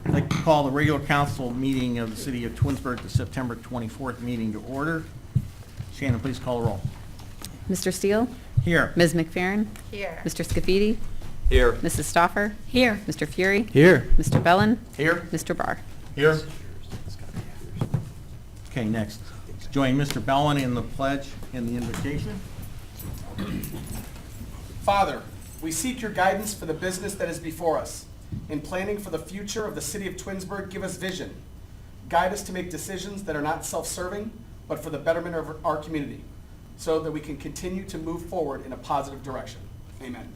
I'd like to call the regular council meeting of the city of Twinsburg, the September 24th meeting to order. Shannon, please call the roll. Mr. Steele? Here. Ms. McFerrin? Here. Mr. Scafidi? Here. Mrs. Stoffer? Here. Mr. Fury? Here. Mr. Bellin? Here. Mr. Barr? Here. Okay, next. Join Mr. Bellin in the pledge and the invocation. Father, we seek your guidance for the business that is before us. In planning for the future of the city of Twinsburg, give us vision. Guide us to make decisions that are not self-serving, but for the betterment of our community, so that we can continue to move forward in a positive direction. Amen.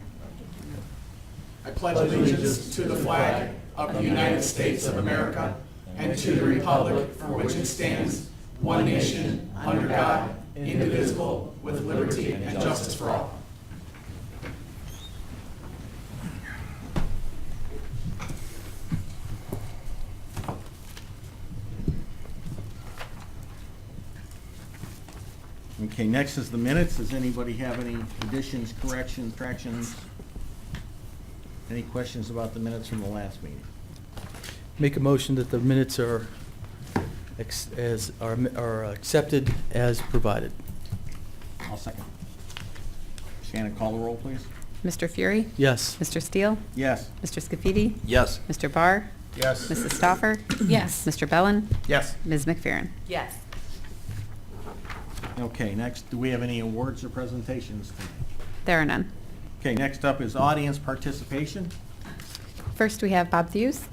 I pledge allegiance to the flag of the United States of America and to the republic for which it stands, one nation, under God, indivisible, with liberty and justice for all. Okay, next is the minutes. Does anybody have any additions, corrections, tractions? Any questions about the minutes from the last meeting? Make a motion that the minutes are accepted as provided. I'll second. Shannon, call the roll, please. Mr. Fury? Yes. Mr. Steele? Yes. Mr. Scafidi? Yes. Mr. Barr? Yes. Mrs. Stoffer? Yes. Mr. Bellin? Yes. Ms. McFerrin? Yes. Okay, next, do we have any awards or presentations tonight? There are none. Okay, next up is audience participation. First, we have Bob Thews.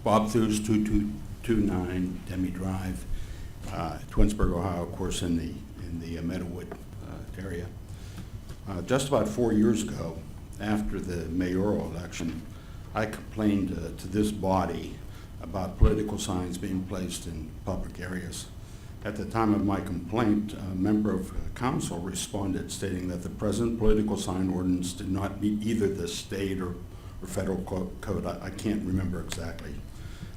Bob Thews, 2229 Demi Drive, Twinsburg, Ohio, of course, in the Meadowwood area. Just about 4 years ago, after the mayoral election, I complained to this body about political signs being placed in public areas. At the time of my complaint, a member of council responded stating that the present political sign ordinance did not meet either the state or federal code. I can't remember exactly.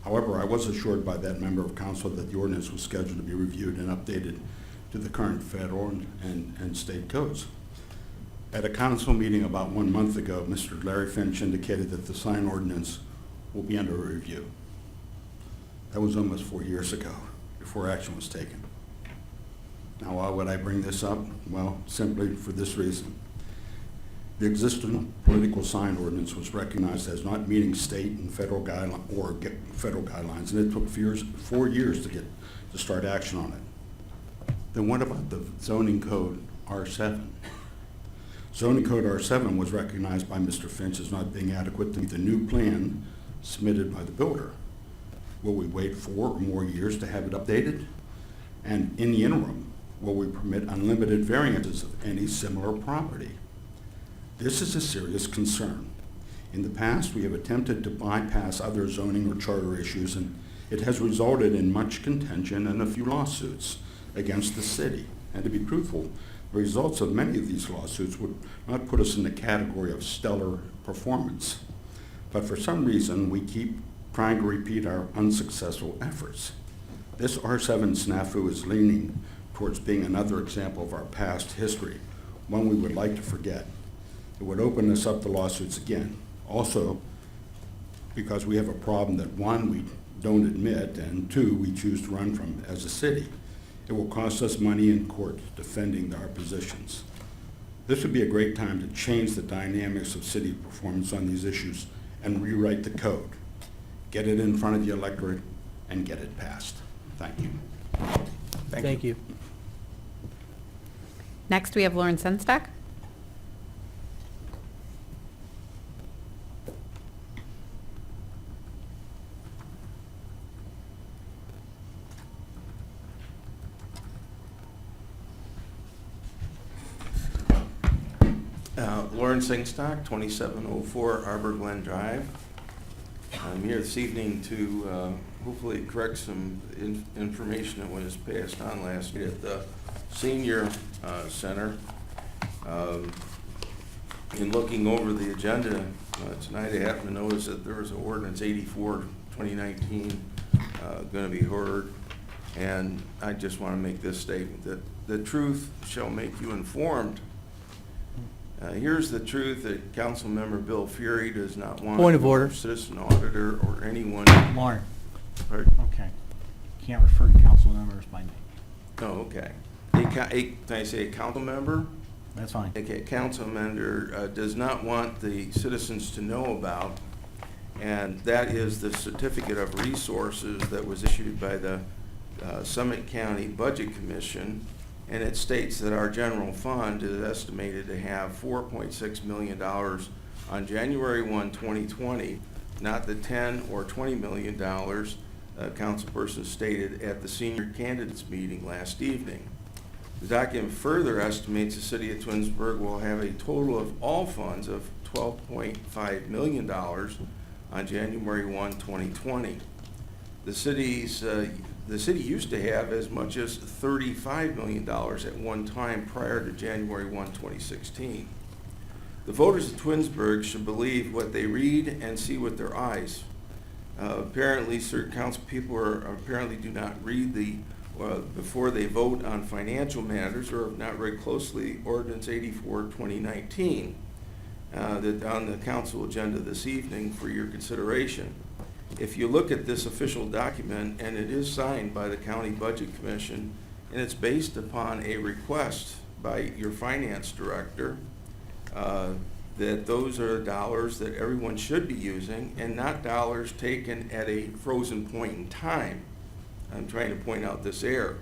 However, I was assured by that member of council that the ordinance was scheduled to be reviewed and updated to the current federal and state codes. At a council meeting about 1 month ago, Mr. Larry Finch indicated that the sign ordinance will be under review. That was almost 4 years ago, before action was taken. Now, why would I bring this up? Well, simply for this reason. The existing political sign ordinance was recognized as not meeting state and federal guidelines, and it took 4 years to start action on it. Then what about the zoning code R7? Zoning code R7 was recognized by Mr. Finch as not being adequate to meet the new plan submitted by the builder. Will we wait 4 or more years to have it updated? And in the interim, will we permit unlimited variances of any similar property? This is a serious concern. In the past, we have attempted to bypass other zoning or charter issues, and it has resulted in much contention and a few lawsuits against the city. And to be truthful, the results of many of these lawsuits would not put us in the category of stellar performance. But for some reason, we keep trying to repeat our unsuccessful efforts. This R7 snafu is leaning towards being another example of our past history, one we would like to forget. It would open us up to lawsuits again. Also, because we have a problem that 1, we don't admit, and 2, we choose to run from as a city. It will cost us money in court defending our positions. This would be a great time to change the dynamics of city performance on these issues and rewrite the code. Get it in front of the electorate and get it passed. Thank you. Thank you. Next, we have Lauren Senstock. Lauren Singstock, 2704 Arbor Glen Drive. I'm here this evening to hopefully correct some information that was passed on last year at the senior center. In looking over the agenda tonight, I happened to notice that there was an ordinance 84, 2019, going to be heard. And I just want to make this statement, that the truth shall make you informed. Here's the truth, that Councilmember Bill Fury does not want Point of order. a citizen auditor or anyone. Lauren, Pardon? okay. Can't refer to council members by name. Oh, okay. Can I say a council member? That's fine. Okay, council member does not want the citizens to know about, and that is the certificate of resources that was issued by the Summit County Budget Commission, and it states that our general fund is estimated to have $4.6 million on January 1, 2020, not the $10 or $20 million councilperson stated at the senior candidates meeting last evening. The document further estimates the city of Twinsburg will have a total of all funds of $12.5 million on January 1, 2020. The city used to have as much as $35 million at one time prior to January 1, 2016. The voters of Twinsburg should believe what they read and see with their eyes. Apparently, certain council people apparently do not read before they vote on financial matters, or have not read closely Ordinance 84, 2019, that's on the council agenda this evening for your consideration. If you look at this official document, and it is signed by the County Budget Commission, and it's based upon a request by your finance director, that those are dollars that everyone should be using, and not dollars taken at a frozen point in time. I'm trying to point out this error.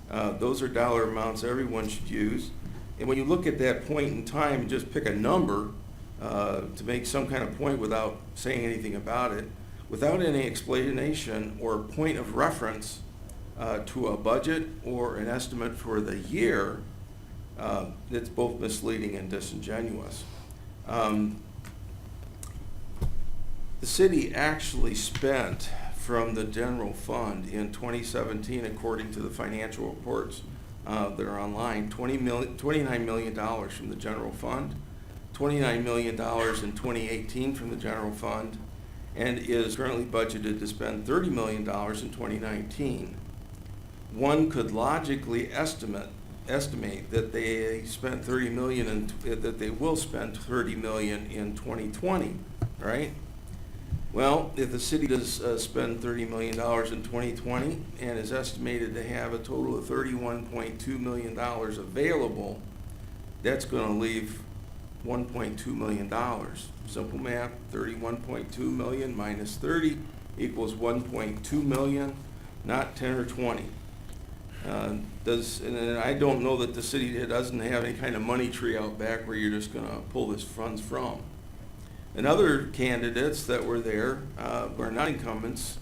Those are dollar amounts everyone should use. And when you look at that point in time and just pick a number to make some kind of point without saying anything about it, without any explanation or point of reference to a budget or an estimate for the year, it's both misleading and disingenuous. The city actually spent from the general fund in 2017, according to the financial reports that are online, $29 million from the general fund, $29 million in 2018 from the general fund, and is currently budgeted to spend $30 million in 2019. One could logically estimate that they spent $30 million and that they will spend $30 million in 2020, right? Well, if the city does spend $30 million in 2020 and is estimated to have a total of $31.2 million available, that's going to leave $1.2 million. Simple math, 31.2 million minus 30 equals 1.2 million, not 10 or 20. And I don't know that the city doesn't have any kind of money tree out back where you're just going to pull this funds from. And other candidates that were there, were not incumbents,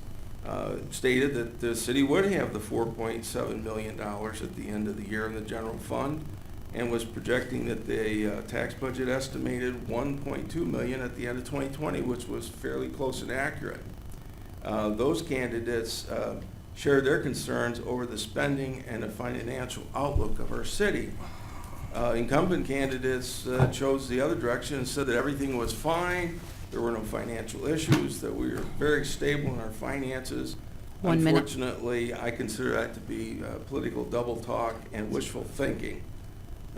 stated that the city would have the $4.7 million at the end of the year in the general fund, and was projecting that the tax budget estimated $1.2 million at the end of 2020, which was fairly close and accurate. Those candidates shared their concerns over the spending and the financial outlook of our city. Incumbent candidates chose the other direction and said that everything was fine, there were no financial issues, that we were very stable in our finances. 1 minute. Unfortunately, I consider that to be political double talk and wishful thinking.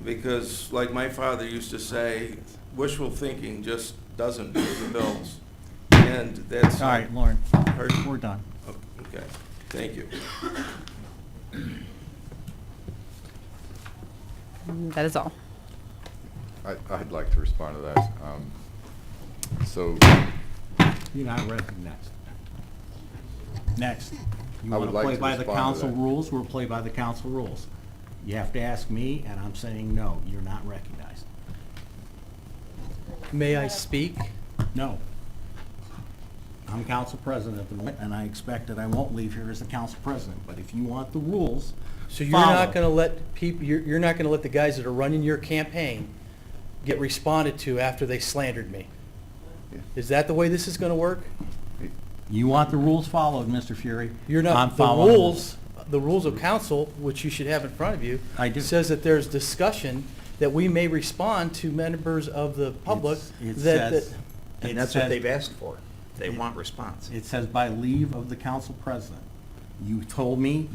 Because like my father used to say, wishful thinking just doesn't pay the bills. And that's... All right, Lauren, Pardon? we're done. Okay, thank you. That is all. I'd like to respond to that. So You're not recognized. Next. You I want would to like play to by the respond to council that. rules, we'll play by the council rules. You have to ask me, and I'm saying no, you're not recognized. May I speak? No. I'm council president at the moment, and I expect that I won't leave here as the council president. But if you want the rules, So you're follow. not going to let people, you're not going to let the guys that are running your campaign get responded to after they slandered me? Yeah. Is that the way this is going to work? You want the rules followed, Mr. Fury. You're I'm not, following the rules of council, which you should have in front of you. I do. Says that there's discussion that we may respond to members of the public It that. says- that- it And that's what says- they've asked for. They want response. It says by leave of the council president. You told me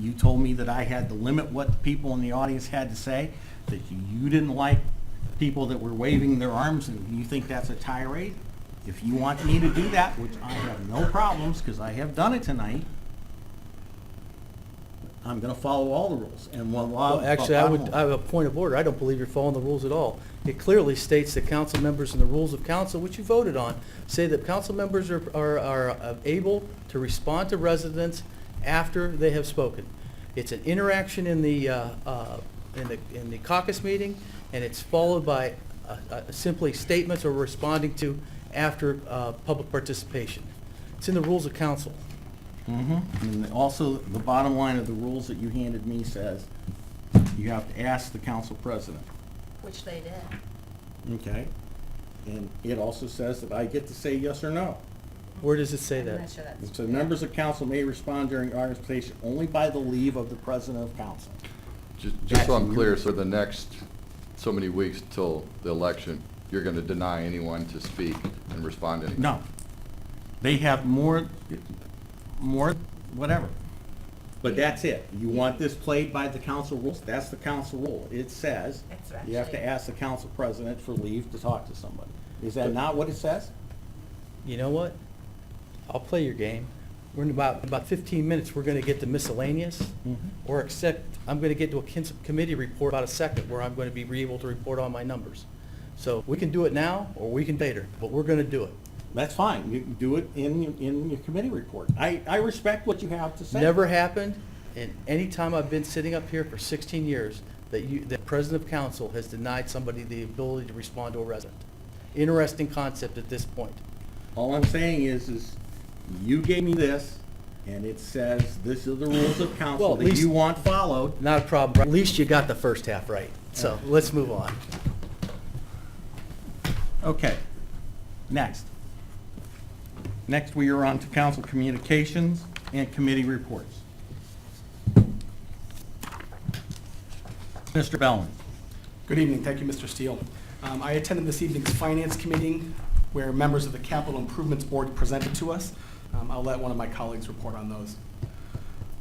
that I had to limit what the people in the audience had to say, that you didn't like people that were waving their arms, and you think that's a tirade. If you want me to do that, which I have no problems, because I have done it tonight, I'm gonna follow all the rules, and one law. Well, actually, I have a point of order. I don't believe you're following the rules at all. It clearly states that council members and the rules of council, which you voted on, say that council members are able to respond to residents after they have spoken. It's an interaction in the caucus meeting, and it's followed by simply statements or responding to after public participation. It's in the rules of council. And also, the bottom line of the rules that you handed me says, you have to ask the council president. Which they did. Okay? And it also says that I get to say yes or no. Where does it say I'm that? not sure that's. It says members of council may respond during argumentation only by the leave of the president of council. Just so I'm clear, so the next so many weeks till the election, you're going to deny anyone to speak and respond to anything? No. They have more, whatever. But that's it. You want this played by the council rules? That's the council rule. It says It's you have to actually- ask the council president for leave to talk to somebody. Is that not what it says? You know what? I'll play your game. We're in about 15 minutes, we're gonna get to miscellaneous, or except, I'm gonna get to a committee report about a second, where I'm gonna be able to report on my numbers. So we can do it now, or we can later, but we're gonna do it. That's fine. You can do it in your committee report. I respect what you have to say. Never happened, and any time I've been sitting up here for 16 years, that the president of council has denied somebody the ability to respond to a resident. Interesting concept at this point. All I'm saying is you gave me this, and it says this are the rules of Well, council at that least- you want followed. Not a problem. At least you got the first half right. So let's move on. Okay. Next. Next, we are on to council communications and committee reports. Mr. Bellman. Good evening. Thank you, Mr. Steele. I attended this evening's Finance Committee where members of the Capital Improvements Board presented to us. I'll let one of my colleagues report on those.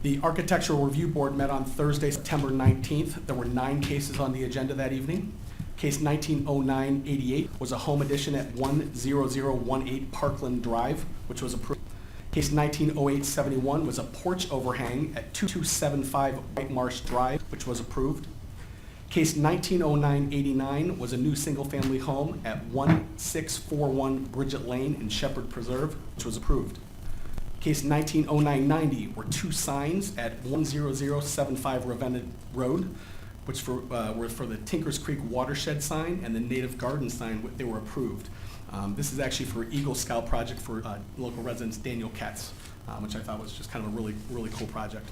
The Architectural Review Board met on Thursday, September 19th. There were 9 cases on the agenda that evening. Case 190988 was a home addition at 10018 Parkland Drive, which was approved. Case 190871 was a porch overhang at 2275 White Marsh Drive, which was approved. Case 190989 was a new single-family home at 1641 Bridget Lane in Shepherd Preserve, which was approved. Case 190990 were 2 signs at 10075 Ravenna Road, which were for the Tinkers Creek Watershed sign and the Native Garden sign. They were approved. This is actually for Eagle Scout project for local residents Daniel Ketz, which I thought was just kind of a really, really cool project.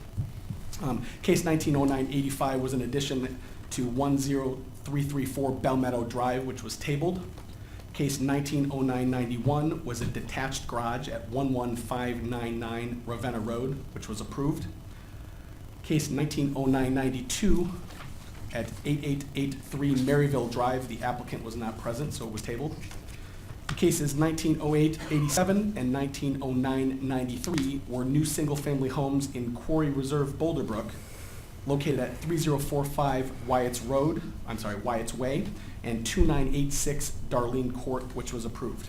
Case 190985 was an addition to 10334 Bell Meadow Drive, which was tabled. Case 190991 was a detached garage at 11599 Ravenna Road, which was approved. Case 190992 at 8883 Maryville Drive, the applicant was not present, so it was tabled. Cases 1908-87 and 1909-93 were new single-family homes in Quarry Reserve, Boulder Brook, located at 3045 Wyatt's Way, and 2986 Darlene Court, which was approved.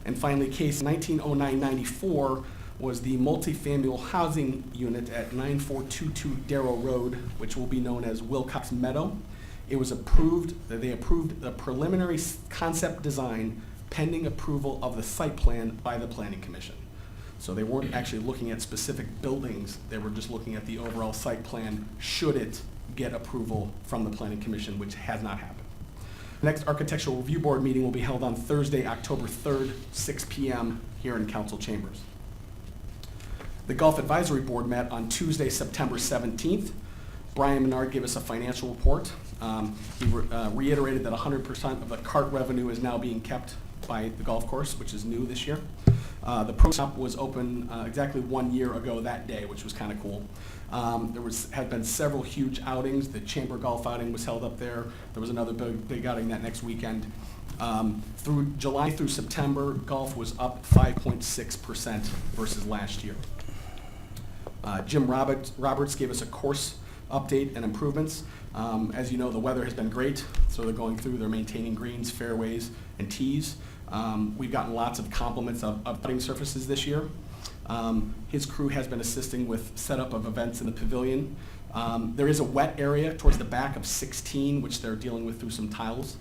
And finally, case 1909-94 was the multifamily housing unit at 9422 Darrow Road, which will be known as Wilcox Meadow. It was approved, they approved the preliminary concept design pending approval of the site plan by the Planning Commission. So they weren't actually looking at specific buildings, they were just looking at the overall site plan should it get approval from the Planning Commission, which has not happened. The next Architectural Review Board meeting will be held on Thursday, October 3rd, 6 p.m. here in Council Chambers. The Golf Advisory Board met on Tuesday, September 17th. Brian Menard gave us a financial report. He reiterated that 100% of the cart revenue is now being kept by the golf course, which is new this year. The pro shop was open exactly 1 year ago that day, which was kind of cool. There have been several huge outings. The Chamber Golf outing was held up there. There was another big outing that next weekend. Through July through September, golf was up 5.6% versus last year. Jim Roberts gave us a course update and improvements. As you know, the weather has been great, so they're going through, they're maintaining greens, fairways, and tees. We've gotten lots of compliments of putting surfaces this year. His crew has been assisting with setup of events in the pavilion. There is a wet area towards the back of 16, which they're dealing with through some tiles.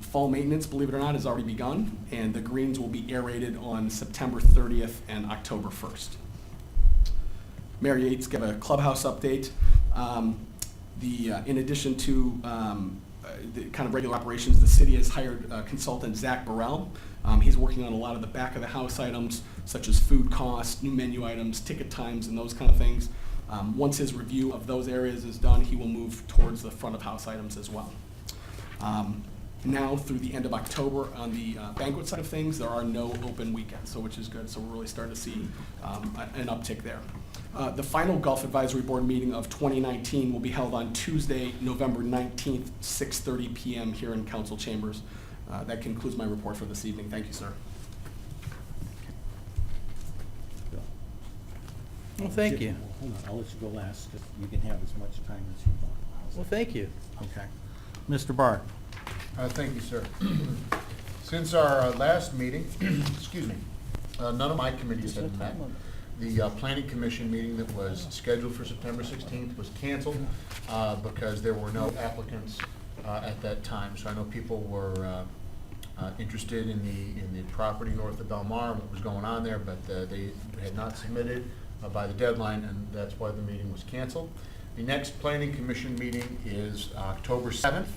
Fall maintenance, believe it or not, has already begun, and the greens will be aerated on September 30th and October 1st. Mayor Yates gave a clubhouse update. In addition to the kind of regular operations, the city has hired consultant Zach Burrell. He's working on a lot of the back of the house items, such as food costs, new menu items, ticket times, and those kind of things. Once his review of those areas is done, he will move towards the front of house items as well. Now through the end of October, on the banquet side of things, there are no open weekends, so which is good. So we're really starting to see an uptick there. The final Golf Advisory Board meeting of 2019 will be held on Tuesday, November 19th, 6:30 p.m. here in council chambers. That concludes my report for this evening. Thank you, sir. Well, thank you. Hold on, I'll let you go last, 'cause you can have as much time as you want. Well, thank you. Okay. Mr. Barr? Thank you, sir. Since our last meeting, excuse me, none of my committees have met. The Planning Commission meeting that was scheduled for September 16th was canceled because there were no applicants at that time. So I know people were interested in the property north of Belmar and what was going on there, but they had not submitted by the deadline, and that's why the meeting was canceled. The next Planning Commission meeting is October 7th,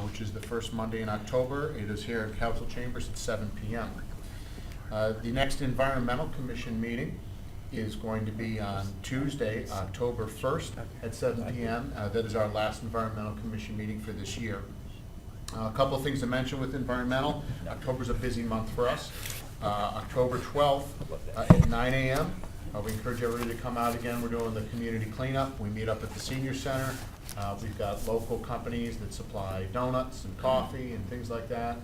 which is the first Monday in October. It is here in council chambers at 7 p.m. The next Environmental Commission meeting is going to be on Tuesday, October 1st at 7 p.m. That is our last Environmental Commission meeting for this year. A couple of things to mention with environmental. October's a busy month for us. October 12th at 9 a.m. We encourage everybody to come out again. We're doing the community cleanup. We meet up at the senior center. We've got local companies that supply donuts and coffee and things like that.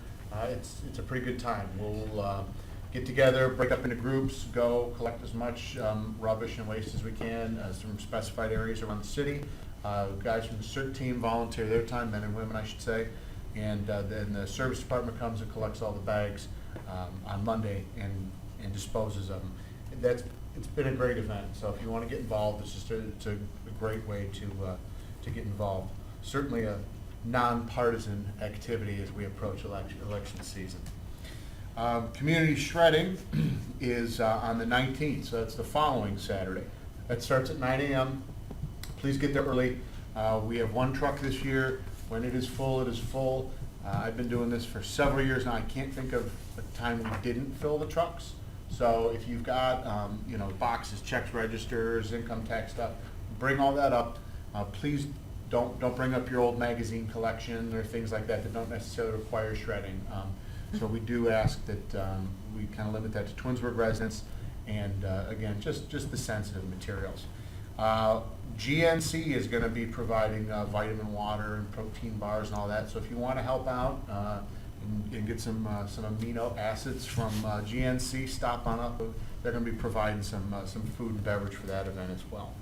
It's a pretty good time. We'll get together, break up into groups, go collect as much rubbish and waste as we can from specified areas around the city. Guys from the CERT team volunteer their time, men and women I should say, and then the service department comes and collects all the bags on Monday and disposes of them. It's been a great event, so if you want to get involved, it's a great way to get involved. Certainly a nonpartisan activity as we approach election season. Community shredding is on the 19th, so that's the following Saturday. That starts at 9 a.m. Please get there early. We have one truck this year. When it is full, it is full. I've been doing this for several years now. I can't think of a time we didn't fill the trucks. So if you've got boxes, checks, registers, income tax stuff, bring all that up. Please don't bring up your old magazine collection or things like that don't necessarily require shredding. So we do ask that we kind of limit that to Twinsburg residents, and again, just the sensitive materials. GNC is going to be providing vitamin water and protein bars and all that. So if you want to help out and get some amino acids from GNC, stop on up. They're going to be providing some food and beverage for that event as well.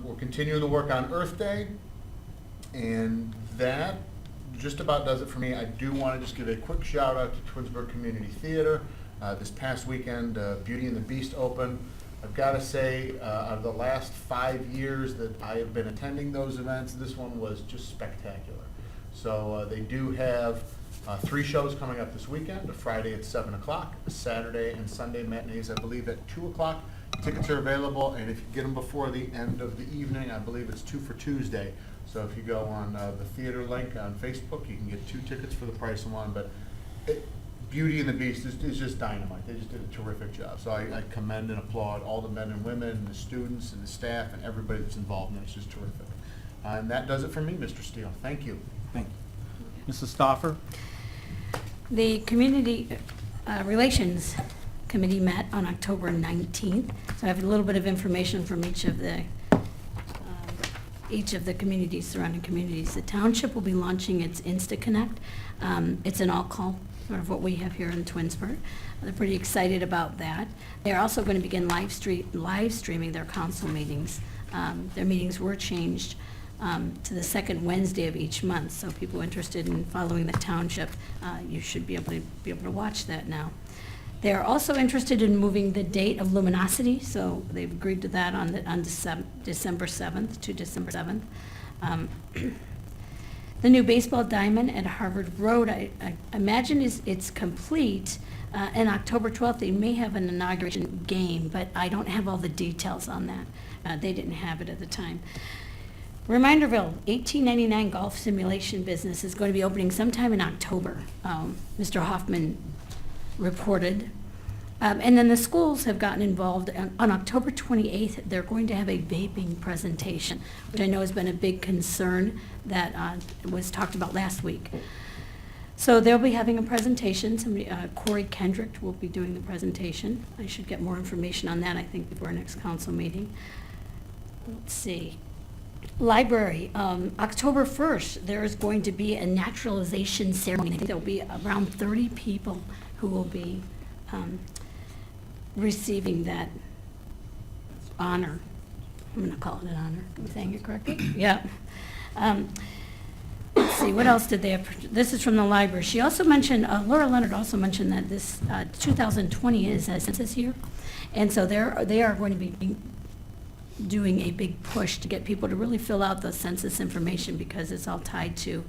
We're continuing to work on Earth Day, and that just about does it for me. I do want to just give a quick shout out to Twinsburg Community Theater. This past weekend, Beauty and the Beast opened. I've got to say, out of the last 5 years that I have been attending those events, this one was just spectacular. So they do have 3 shows coming up this weekend, a Friday at 7 o'clock, a Saturday and Sunday matinees, I believe, at 2 o'clock. Tickets are available, and if you get them before the end of the evening, I believe it's 2 for Tuesday. So if you go on the theater link on Facebook, you can get 2 tickets for the price of one. But Beauty and the Beast is just dynamite. They just did a terrific job. So I commend and applaud all the men and women, and the students and the staff, and everybody that's involved in it. It's just terrific. And that does it for me, Mr. Steele. Thank you. Thank you. Mrs. Stoffer? The Community Relations Committee met on October 19th. So I have a little bit of information from each of the surrounding communities. The township will be launching its InstaConnect. It's an all-call sort of what we have here in Twinsburg. They're pretty excited about that. They're also going to begin live streaming their council meetings. Their meetings were changed to the second Wednesday of each month, so people interested in following the township, you should be able to watch that now. They're also interested in moving the date of luminosity, so they've agreed to that on December 7th to December 7th. The new baseball diamond at Harvard Road, I imagine it's complete. And October 12th, they may have an inauguration game, but I don't have all the details on that. They didn't have it at the time. Reminderville, 1899 golf simulation business is going to be opening sometime in October. Mr. Hoffman reported. And then the schools have gotten involved. On October 28th, they're going to have a vaping presentation, which I know has been a big concern that was talked about last week. So they'll be having a presentation. Corey Kendrick will be doing the presentation. I should get more information on that, I think, before our next council meeting. Let's see. Library, October 1st, there is going to be a naturalization ceremony. I think there'll be around 30 people who will be receiving that honor. I'm going to call it an honor. Am I saying it correctly? Yeah. Let's see, what else did they have? This is from the library. She also mentioned, Laura Leonard also mentioned that this 2020 is a census year. And so they are going to be doing a big push to get people to really fill out the census information because it's all tied to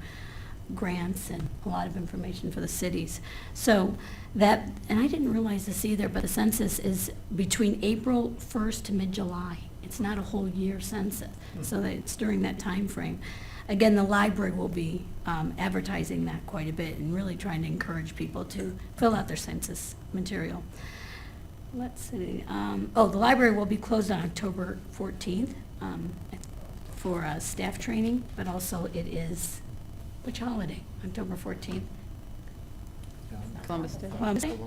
grants and a lot of information for the cities. So that, and I didn't realize this either, but the census is between April 1st to mid-July. It's not a whole year census, so it's during that time frame. Again, the library will be advertising that quite a bit and really trying to encourage people to fill out their census material. Let's see. The library will be closed on October 14th for staff training, but also it is, which holiday? October 14th? Columbus Day. Columbus Day?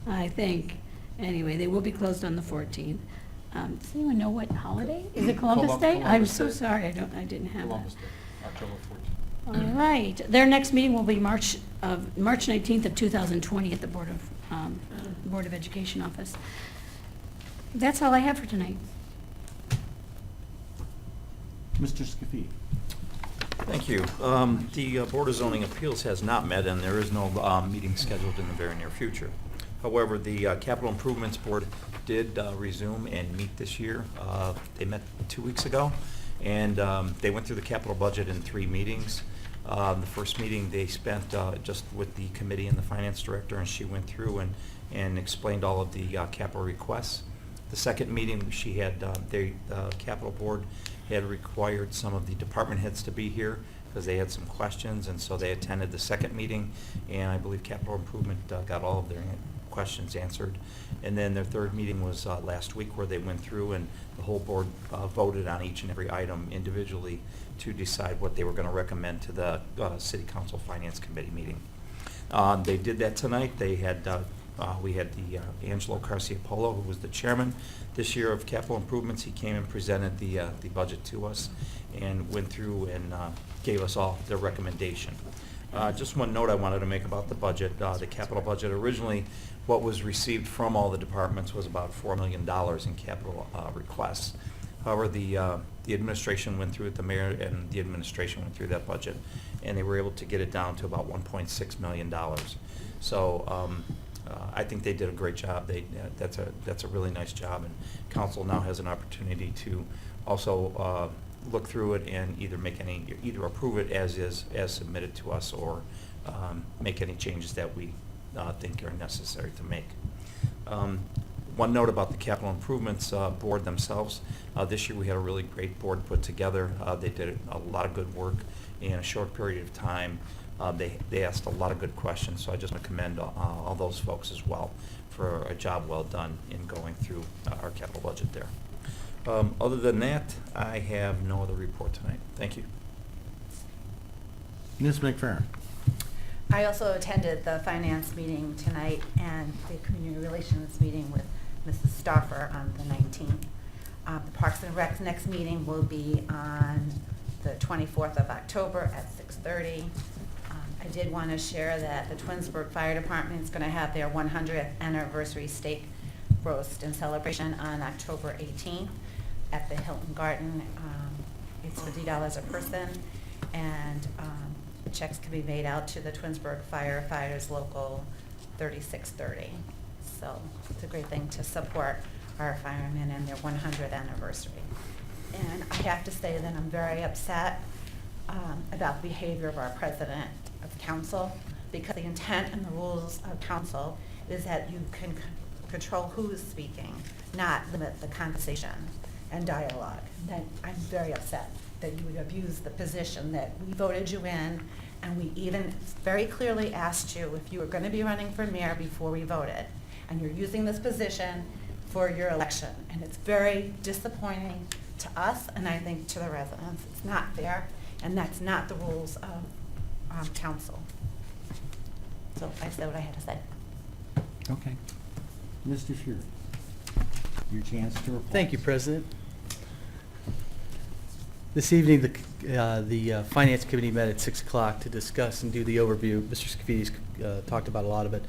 I think. Anyway, they will be closed on the 14th. Does anyone know what holiday? Is it Columbus Day? I'm Columbus so Day. sorry, I didn't have that. Columbus Day, October 14th. All right. Their next meeting will be March 19th of 2020 at the Board of Education office. That's all I have for tonight. Mr. Scafidi. Thank you. The Board of Zoning Appeals has not met, and there is no meeting scheduled in the very near future. However, the Capital Improvements Board did resume and meet this year. They met 2 weeks ago, and they went through the capital budget in 3 meetings. The first meeting they spent just with the committee and the finance director, and she went through and explained all of the capital requests. The second meeting, she had, the capital board had required some of the department heads to be here because they had some questions, and so they attended the second meeting, and I believe capital improvement got all of their questions answered. And then their third meeting was last week, where they went through and the whole board voted on each and every item individually to decide what they were going to recommend to the City Council Finance Committee meeting. They did that tonight. They had we had the Angelo Garcia-Polo, who was the chairman this year of capital improvements. He came and presented the budget to us and went through and gave us all their recommendation. Just one note I wanted to make about the budget, the capital budget. Originally, what was received from all the departments was about $4 million in capital requests. However, the administration went through it, the mayor and the administration went through that budget, and they were able to get it down to about $1.6 million. So I think they did a great job. That's a really nice job, and council now has an opportunity to also look through it and either approve it as is, as submitted to us, or make any changes that we think are necessary to make. One note about the capital improvements board themselves. This year we had a really great board put together. They did a lot of good work in a short period of time. They asked a lot of good questions, so I just want to commend all those folks as well for a job well done in going through our capital budget there. Other than that, I have no other report tonight. Thank you. Ms. McFerrin. I also attended the finance meeting tonight and the community relations meeting with Mrs. Stauffer on the 19th. The Parks and Rec's next meeting will be on the 24th of October at 6:30. I did want to share that the Twinsburg Fire Department is going to have their 100th anniversary steak roast and celebration on October 18th at the Hilton Garden. It's $50 a person, and checks can be made out to the Twinsburg Firefighters Local 3630. So it's a great thing to support our firemen and their 100th anniversary. And I have to say that I'm very upset about the behavior of our president of council, because the intent and the rules of council is that you can control who is speaking, not limit the conversation and dialogue. That I'm very upset that you would abuse the position that we voted you in, and we even very clearly asked you if you were going to be running for mayor before we voted, and you're using this position for your election. And it's very disappointing to us, and I think to the residents. It's not fair, and that's not the rules of council. So I said what I had to say. Okay. Mr. Fury, your chance to reply. Thank you, President. This evening, the Finance Committee met at 6 o'clock to discuss and do the overview. Mr. Scafidi's talked about a lot of it.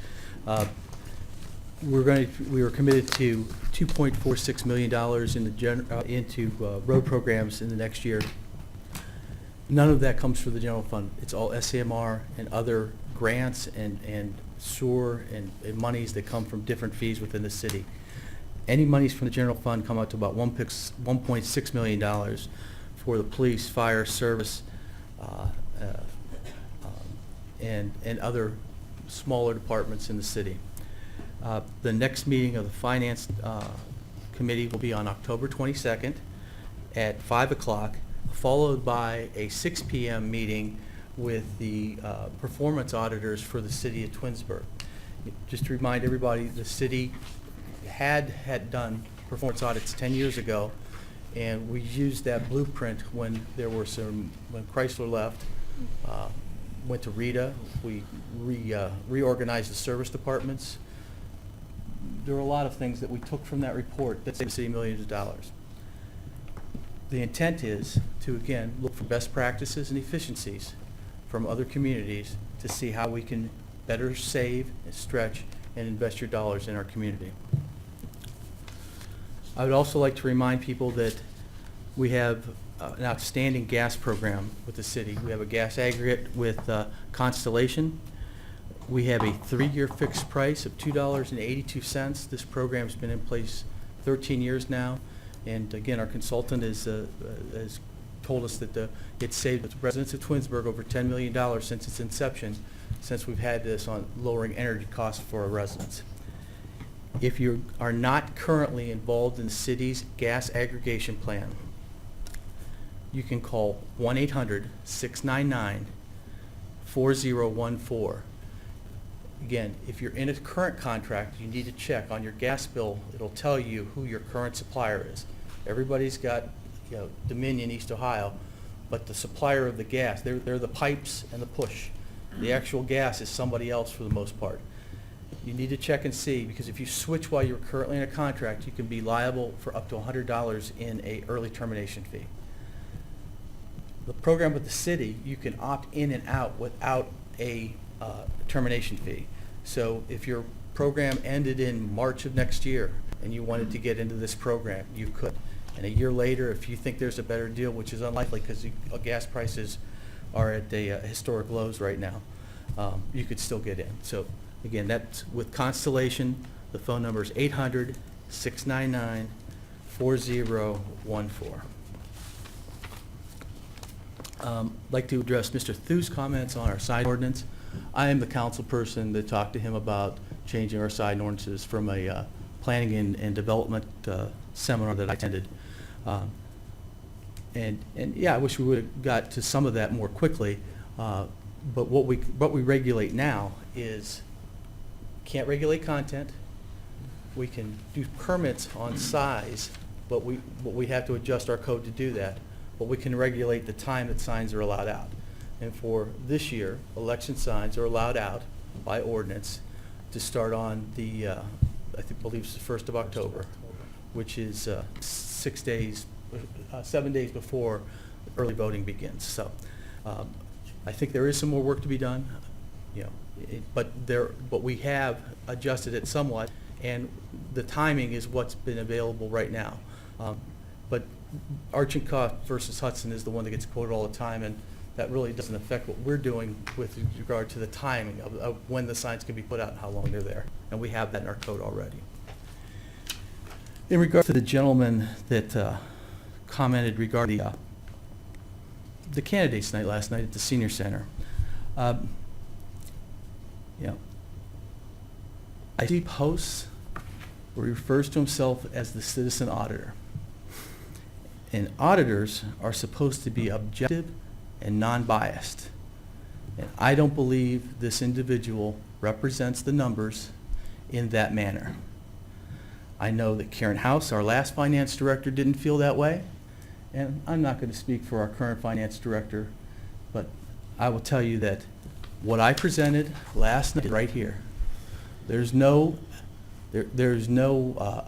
We were committed to $2.46 million into road programs in the next year. None of that comes from the general fund. It's all SAMR and other grants and sewer and monies that come from different fees within the city. Any monies from the general fund come out to about $1.6 million for the police, fire, service, and other smaller departments in the city. The next meeting of the Finance Committee will be on October 22nd at 5 o'clock, followed by a 6 p.m. meeting with the performance auditors for the city of Twinsburg. Just to remind everybody, the city had done performance audits 10 years ago, and we used that blueprint when when Chrysler left, went to Rita. We reorganized the service departments. There were a lot of things that we took from that report that saved the city millions of dollars. The intent is to, again, look for best practices and efficiencies from other communities to see how we can better save and stretch and invest your dollars in our community. I would also like to remind people that we have an outstanding gas program with the city. We have a gas aggregate with Constellation. We have a 3-year fixed price of $2.82. This program's been in place 13 years now. And again, our consultant has told us that it's saved the residents of Twinsburg over $10 million since its inception, since we've had this on lowering energy costs for our residents. If you are not currently involved in the city's gas aggregation plan, you can call 1-800-699-4014. Again, if you're in a current contract, you need to check on your gas bill. It'll tell you who your current supplier is. Everybody's got, Dominion, East Ohio, but the supplier of the gas, they're the pipes and the push. The actual gas is somebody else for the most part. You need to check and see, because if you switch while you're currently in a contract, you can be liable for up to $100 in an early termination fee. The program with the city, you can opt in and out without a termination fee. So if your program ended in March of next year and you wanted to get into this program, you could. And a year later, if you think there's a better deal, which is unlikely because gas prices are at historic lows right now, you could still get in. So again, that's with Constellation. The phone number is 800-699-4014. I'd like to address Mr. Thu's comments on our sign ordinance. I am the council person that talked to him about changing our sign ordinances from a planning and development seminar that I attended. And yeah, I wish we would have got to some of that more quickly. But what we regulate now is can't regulate content. We can do permits on size, but we have to adjust our code to do that. But we can regulate the time that signs are allowed out. And for this year, election signs are allowed out by ordinance to start on the, I believe it's the 1st of October, which is 7 days before early voting begins. So I I think there is some more work to be done, you know, but we have adjusted it somewhat, and the timing is what's been available right now. But Archinkoff versus Hudson is the one that gets quoted all the time, and that really doesn't affect what we're doing with regard to the timing of when the signs can be put out and how long they're there. And we have that in our code already. In regard to the gentleman that commented regarding the candidates night last night at the senior center, you know, I see posts where he refers to himself as the citizen auditor. And auditors are supposed to be objective and non-biased. And I don't believe this individual represents the numbers in that manner. I know that Karen House, our last finance director, didn't feel that way. And I'm not going to speak for our current finance director, but I will tell you that what I presented last night right here, there's no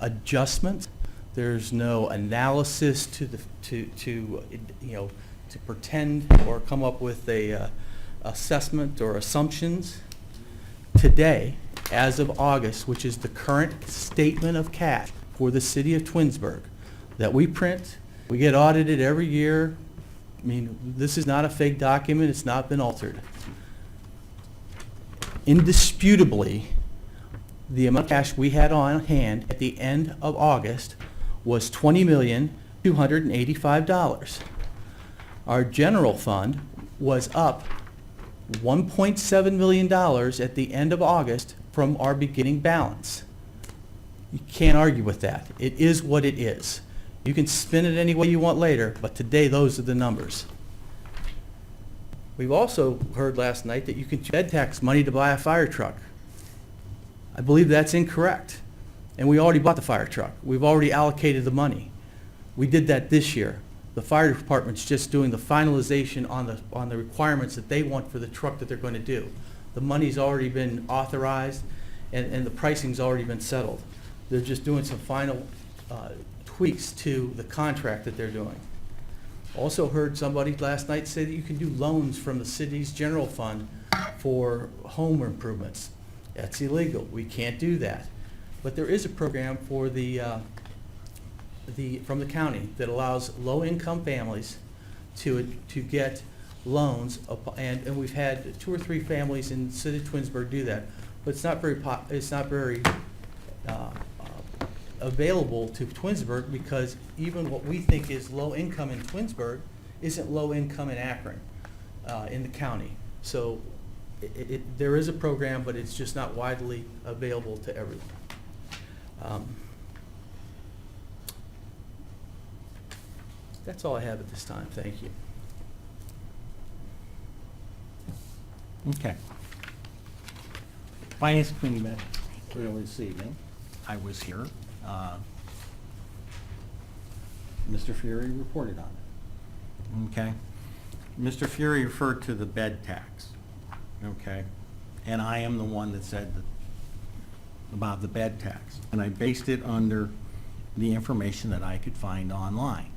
adjustment, there's no analysis to pretend or come up with a assessment or assumptions. Today, as of August, which is the current statement of cash for the city of Twinsburg that we print, we get audited every year. I mean, this is not a fake document, it's not been altered. Indisputably, the amount of cash we had on hand at the end of August was $20,285,000. Our general fund was up $1.7 million at the end of August from our beginning balance. You can't argue with that. It is what it is. You can spin it any way you want later, but today those are the numbers. We've also heard last night that you can use bed tax money to buy a fire truck. I believe that's incorrect. And we already bought the fire truck. We've already allocated the money. We did that this year. The fire department's just doing the finalization on the requirements that they want for the truck that they're going to do. The money's already been authorized and the pricing's already been settled. They're just doing some final tweaks to the contract that they're doing. Also heard somebody last night say that you can do loans from the city's general fund for home improvements. That's illegal. We can't do that. But there is a program for from the county that allows low-income families to get loans, and we've had 2 or 3 families in the city of Twinsburg do that. But it's not very available to Twinsburg, because even what we think is low income in Twinsburg isn't low income in Akron, in the county. So there is a program, but it's just not widely available to everyone. That's all I have at this time. Thank you. Okay. Finance Committee met earlier this evening. I was here. Mr. Fury reported on it. Okay. Mr. Fury referred to the bed tax. Okay. And I am the one that said about the bed tax. And I based it under the information that I could find online.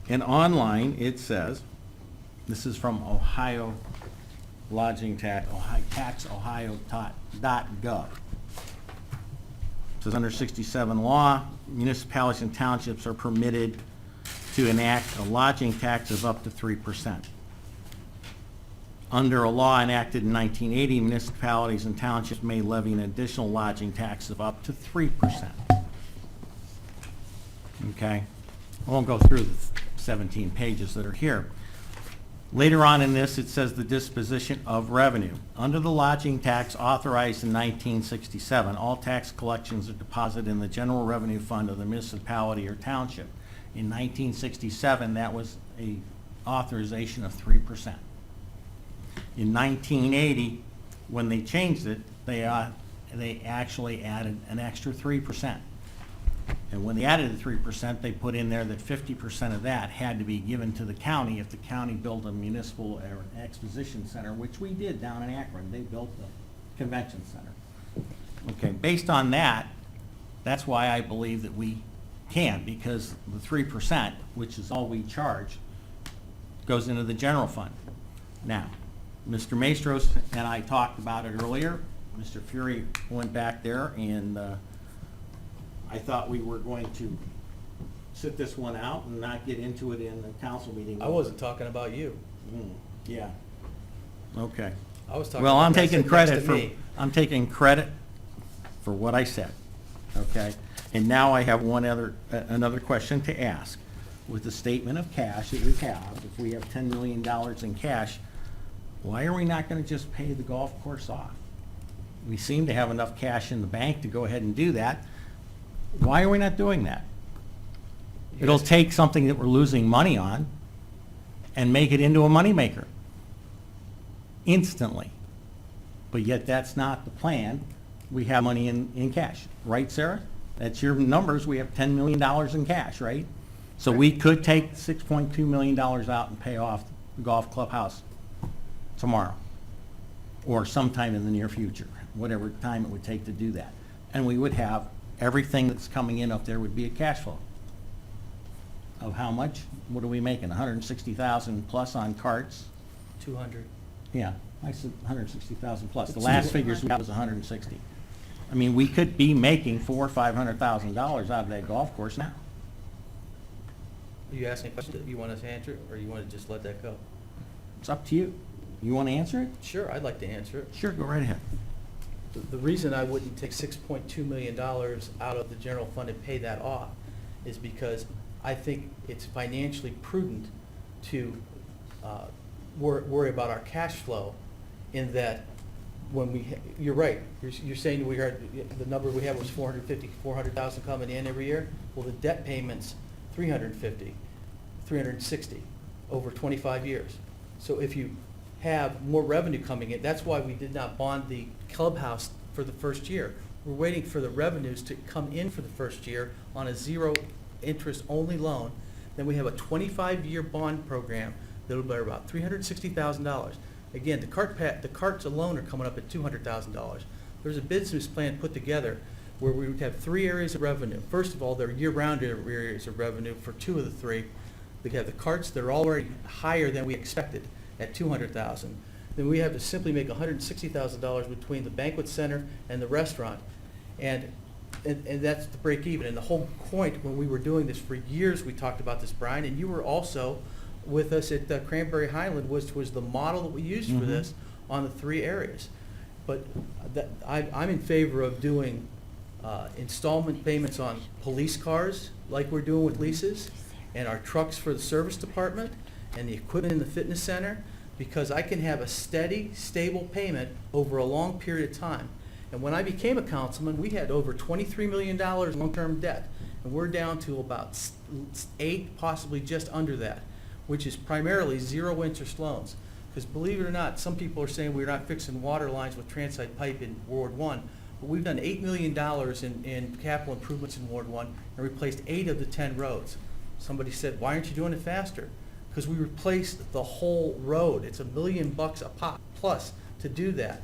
And online it says, this is from Ohio Lodging Tax, taxohio.gov. It says under 67 law, municipalities and townships are permitted to enact a lodging tax of up to 3%. Under a law enacted in 1980, municipalities and townships may levy an additional lodging tax of up to 3%. Okay? I won't go through the 17 pages that are here. Later on in this, it says the disposition of revenue. Under the lodging tax authorized in 1967, all tax collections are deposited in the general revenue fund of the municipality or township. In 1967, that was a authorization of 3%. In 1980, when they changed it, they actually added an extra 3%. And when they added the 3%, they put in there that 50% of that had to be given to the county if the county built a municipal or exposition center, which we did down in Akron. They built the convention center. Okay, based on that, that's why I believe that we can, because the 3%, which is all we charge, goes into the general fund. Now, Mr. Maestros and I talked about it earlier. Mr. Fury went back there, and I thought we were going to sit this one out and not get into it in the council meeting. I wasn't talking about you. Yeah. Okay. I was talking Well, about I'm that taking sitting credit next to for, me. I'm taking credit for what I said, okay? And now I have another question to ask. With the statement of cash that we have, if we have $10 million in cash, why are we not gonna just pay the golf course off? We seem to have enough cash in the bank to go ahead and do that. Why are we not doing that? It'll take something that we're losing money on and make it into a moneymaker instantly. But yet that's not the plan. We have money in cash, right, Sarah? That's your numbers. We have $10 million in cash, right? So we could take $6.2 million out and pay off the golf clubhouse tomorrow or sometime in the near future, whatever time it would take to do that. And we would have everything that's coming in up there would be a cash flow. Of how much? What are we making? 160,000 plus on carts? 200. Yeah, I said 160,000 plus. The last figures we got was 160. I mean, we could be making $400,000 or $500,000 out of that golf course now. You asked me a question that you want us to answer, or you want to just let that go? It's up to you. You want to answer it? Sure, I'd like to answer it. Sure, go right ahead. The reason I wouldn't take $6.2 million out of the general fund and pay that off is because I think it's financially prudent to worry about our cash flow, in that when we, you're right, you're saying we heard, the number we had was 400,000 coming in every year. Well, the debt payment's 360 over 25 years. So if you have more revenue coming in, that's why we did not bond the clubhouse for the first year. We're waiting for the revenues to come in for the first year on a zero interest only loan. Then we have a 25-year bond program that'll be about $360,000. Again, the carts alone are coming up at $200,000. There's a business plan put together where we would have 3 areas of revenue. First of all, they're year-round areas of revenue for 2 of the 3. We have the carts that are already higher than we expected at $200,000. Then we have to simply make $160,000 between the banquet center and the restaurant. And that's the break even. And the whole point when we were doing this for years, we talked about this, Brian, and you were also with us at Cranberry Highland, which was the model that we used for this on the 3 areas. But I'm in favor of doing installment payments on police cars like we're doing with leases, and our trucks for the service department, and the equipment in the fitness center, because I can have a steady, stable payment over a long period of time. And when I became a councilman, we had over $23 million long-term debt, and we're down to about 8, possibly just under that, which is primarily zero interest loans. Because believe it or not, some people are saying we're not fixing water lines with transite pipe in Ward 1, but we've done $8 million in capital improvements in Ward 1 and replaced 8 of the 10 roads. Somebody said, why aren't you doing it faster? Because we replaced the whole road. It's $1 million a pop plus to do that.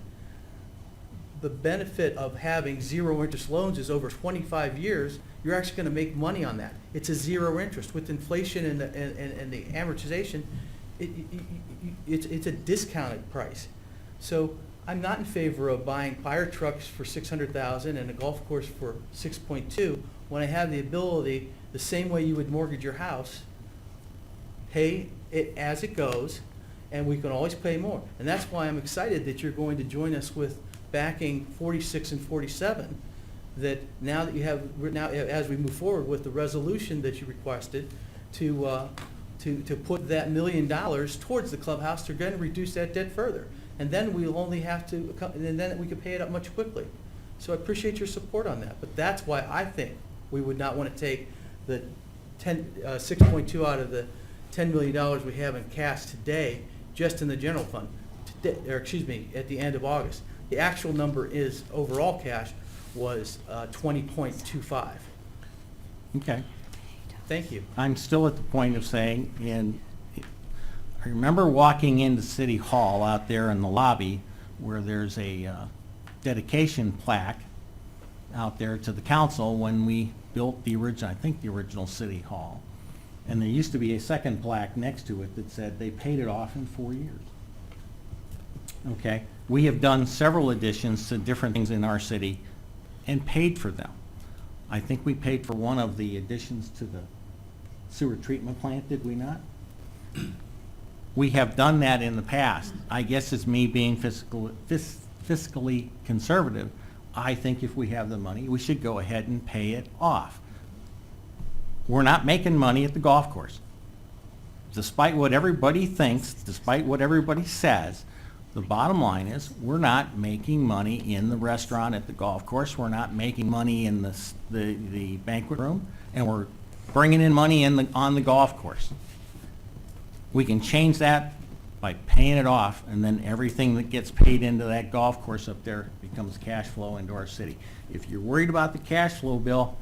The benefit of having zero interest loans is over 25 years, you're actually going to make money on that. It's a zero interest. With inflation and the amortization, it's a discounted price. So I'm not in favor of buying fire trucks for $600,000 and a golf course for $6.2 when I have the ability, the same way you would mortgage your house, pay it as it goes, and we can always pay more. And that's why I'm excited that you're going to join us with backing 46 and 47, that now that you have, now as we move forward with the resolution that you requested to put that $1 million towards the clubhouse, they're going to reduce that debt further. And then we'll only have to, and then we can pay it up much quickly. So I appreciate your support on that. But that's why I think we would not want to take the 6.2 out of the $10 million we have in cash today, just in the general fund, today, or excuse me, at the end of August. The actual number is, overall cash, was 20.25. Okay. Thank you. I'm still at the point of saying, and I remember walking into City Hall out there in the lobby where there's a dedication plaque out there to the council when we built the original, I think the original City Hall. And there used to be a second plaque next to it that said they paid it off in 4 years. okay? We have done several additions to different things in our city and paid for them. I think we paid for one of the additions to the sewer treatment plant, did we not? We have done that in the past. I guess it's me being fiscally conservative. I think if we have the money, we should go ahead and pay it off. We're not making money at the golf course. Despite what everybody thinks, despite what everybody says, the bottom line is, we're not making money in the restaurant at the golf course, we're not making money in the banquet room, and we're bringing in money on the golf course. We can change that by paying it off, and then everything that gets paid into that golf course up there becomes cash flow into our city. If you're worried about the cash flow, Bill,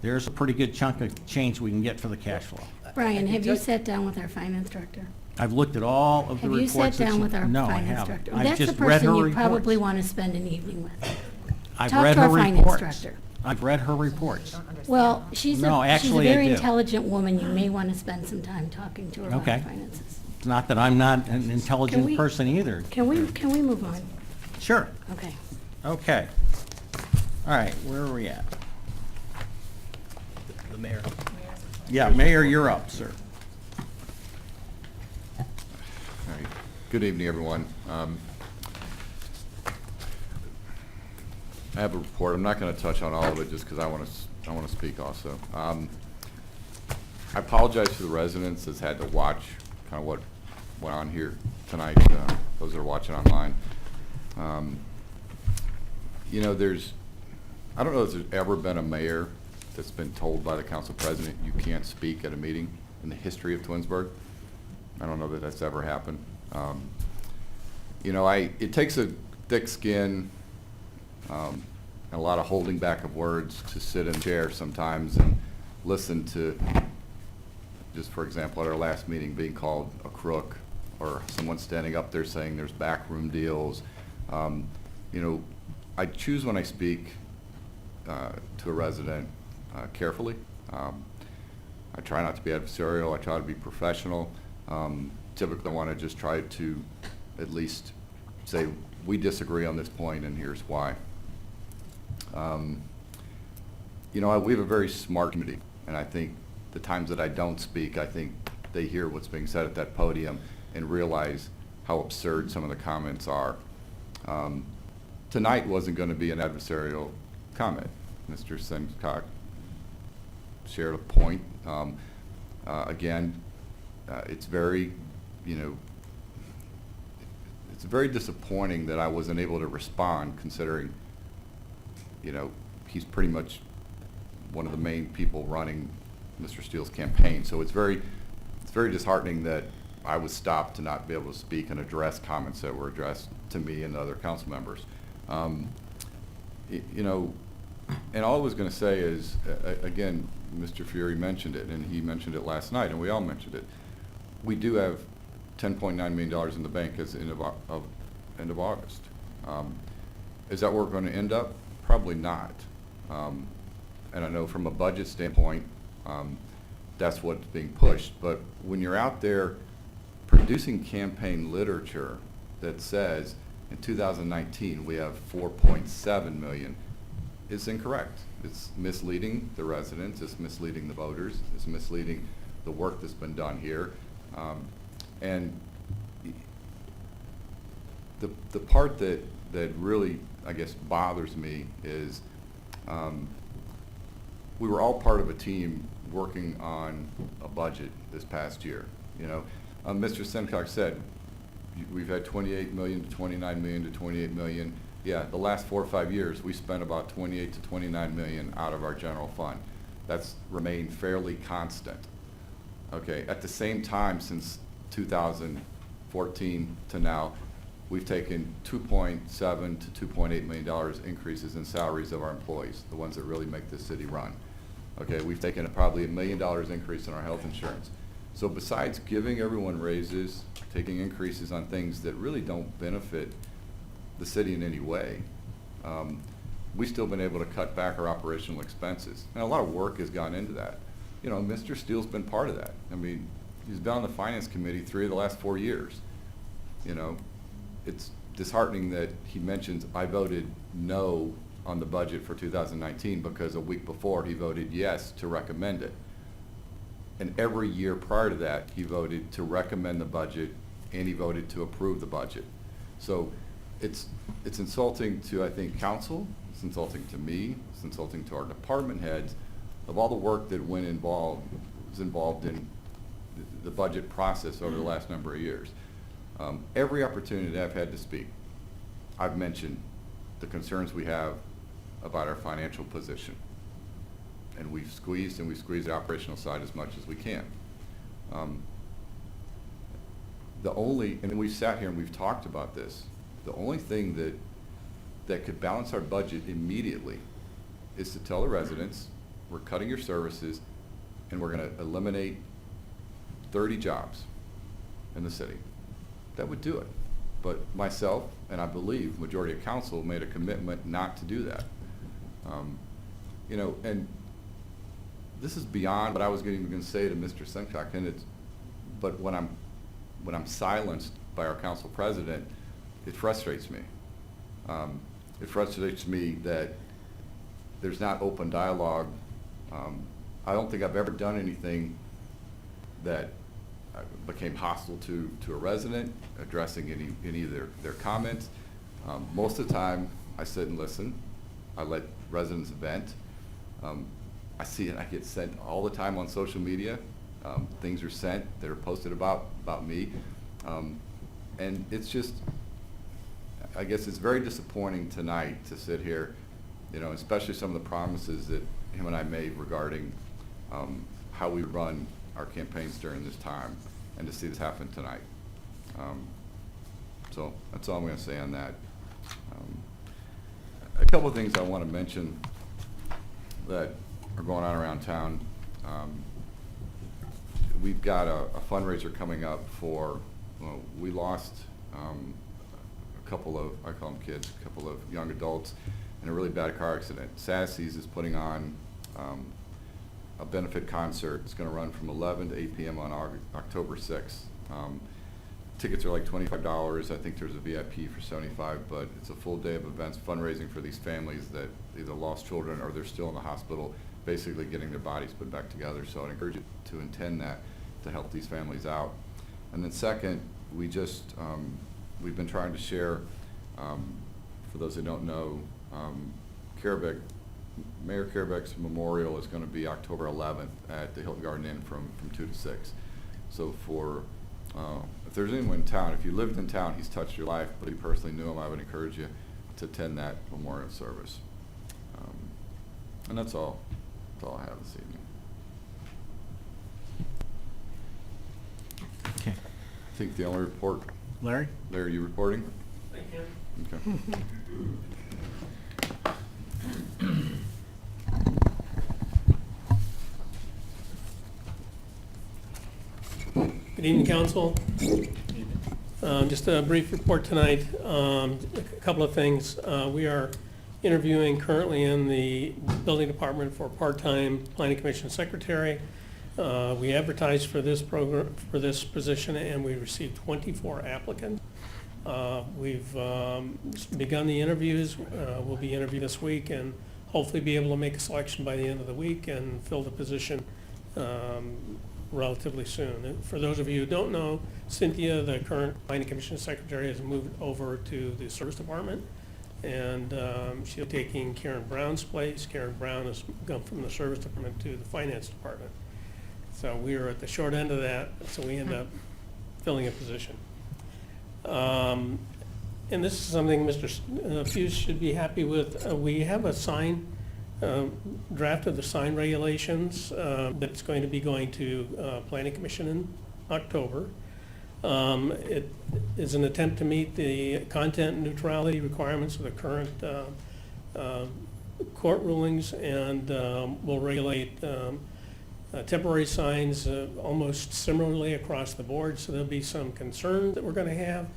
there's a pretty good chunk of change we can get for the cash flow. Brian, have you tell- sat down with our finance director? I've looked at all of the Have you reports. sat down with our No, I finance haven't. director? I've That's the just read her person you probably reports. want to spend an evening with. I've talk read to her our finance reports. director. I've read her reports. Well, she's No, a actually, I very do. intelligent woman. You may want to spend some time talking to her about Okay. finances. It's not that I'm not an Can intelligent we- person either. Can we move on? Sure. Okay. Okay. All right, where are we at? The mayor. Yeah, Mayor, you're up, sir. All right. Good evening, everyone. I have a report. I'm not going to touch on all of it just because I want to speak also. I apologize to the residents that's had to watch kind of what went on here tonight, those that are watching online. You know, I don't know if there's ever been a mayor that's been told by the council president, you can't speak at a meeting in the history of Twinsburg. I don't know that that's ever happened. You know, it takes a thick skin and a lot of holding back of words to sit in a chair sometimes and listen to, just for example, at our last meeting being called a crook, or someone standing up there saying there's backroom deals. You know, I choose when I speak to a resident carefully. I try not to be adversarial. I try to be professional. Typically, I want to just try to at least say, we disagree on this point, and here's why. You know, we have a very smart committee, and I think the times that I don't speak, I think they hear what's being said at that podium and realize how absurd some of the comments are. Tonight wasn't going to be an adversarial comment. Mr. Simcock shared a point. Again, it's very, you know, it's very disappointing that I wasn't able to respond, considering, you know, he's pretty much one of the main people running Mr. Steele's campaign. So it's very disheartening that I was stopped to not be able to speak and address comments that were addressed to me and the other council members. You know, and all I was going to say is, again, Mr. Fury mentioned it, and he mentioned it last night, and we all mentioned it. We do have $10.9 million in the bank as end of August. Is that where we're going to end up? Probably not. And I know from a budget standpoint, that's what's being pushed. But when you're out there producing campaign literature that says in 2019 we have 4.7 million, it's incorrect. It's misleading the residents, it's misleading the voters, it's misleading the work that's been done here. And the part that really, I guess, bothers me is we were all part of a team working on a budget this past year. You know, Mr. Simcock said we've had 28 million to 29 million to 28 million. Yeah, the last 4 or 5 years we spent about 28 to 29 million out of our general fund. That's remained fairly constant. Okay, at the same time, since 2014 to now, we've taken $2.7 to $2.8 million increases in salaries of our employees, the ones that really make this city run. Okay, we've taken probably $1 million increase in our health insurance. So besides giving everyone raises, taking increases on things that really don't benefit the city in any way, we've still been able to cut back our operational expenses. And a lot of work has gone into that. You know, Mr. Steele's been part of that. I mean, he's been on the finance committee 3 of the last 4 years. You know, it's disheartening that he mentions I voted no on the budget for 2019 because a week before he voted yes to recommend it. And every year prior to that, he voted to recommend the budget and he voted to approve the budget. So it's insulting to, I think, council, it's insulting to me, it's insulting to our department heads of all the work that was involved in the budget process over the last number of years. Every opportunity that I've had to speak, I've mentioned the concerns we have about our financial position. And we've squeezed the operational side as much as we can. And we've sat here and we've talked about this, the only thing that could balance our budget immediately is to tell the residents, we're cutting your services and we're gonna eliminate 30 jobs in the city. That would do it. But myself, and I believe majority of council, made a commitment not to do that. You know, and this is beyond what I was even going to say to Mr. Senchak, but when I'm silenced by our council president, it frustrates me. It frustrates me that there's not open dialogue. I don't think I've ever done anything that became hostile to a resident, addressing any of their comments. Most of the time, I sit and listen. I let residents vent. I see it, I get sent all the time on social media. Things are sent that are posted about me. And it's just, I guess it's very disappointing tonight to sit here, you know, especially some of the promises that him and I made regarding how we run our campaigns during this time, and to see this happen tonight. So that's all I'm going to say on that. A couple of things I want to mention that are going on around town. We've got a fundraiser coming up for, we lost a couple of, I call them kids, a couple of young adults in a really bad car accident. Sassy's is putting on a benefit concert. It's going to run from 11 to 8 p.m. on October 6th. Tickets are like $25. I think there's a VIP for $75, but it's a full day of events fundraising for these families that either lost children or they're still in the hospital, basically getting their bodies put back together. So I'd encourage you to attend that to help these families out. And then second, we've been trying to share, for those who don't know, Karabek, Mayor Karabek's memorial is going to be October 11th at the Hilton Garden Inn from 2 to 6. So for, if there's anyone in town, if you lived in town, he's touched your life, but you personally knew him, I would encourage you to attend that memorial service. And that's all I have this evening. Okay. I think the only report, Larry? Larry, you reporting? Thank you. Okay. Good evening, council. Just a brief report tonight. A couple of things. We are interviewing currently in the building department for part-time planning commission secretary. We advertised for this program, for this position, and we received 24 applicants. We've begun the interviews. We'll be interviewed this week and hopefully be able to make a selection by the end of the week and fill the position relatively soon. For those of you who don't know, Cynthia, the current planning commission secretary, has moved over to the service department, and she'll be taking Karen Brown's place. Karen Brown has gone from the service department to the finance department. So we are at the short end of that, so we end up filling a position. And this is something Mr. Fuse should be happy with. We have a draft of the sign regulations that's going to be going to Planning Commission in October. It is an attempt to meet the content neutrality requirements of the current court rulings, and will regulate temporary signs almost similarly across the board. So there'll be some concerns that we're going to have.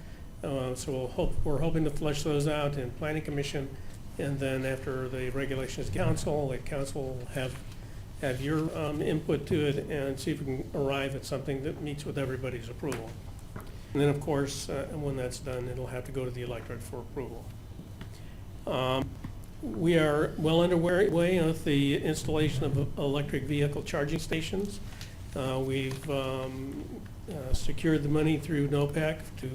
So we're hoping to flesh those out in Planning Commission, and then after the regulations council, the council will have your input to it and see if we can arrive at something that meets with everybody's approval. And then, of course, when that's done, it'll have to go to the electorate for approval. We are well underway with the installation of electric vehicle charging stations. We've secured the money through NOPEC to,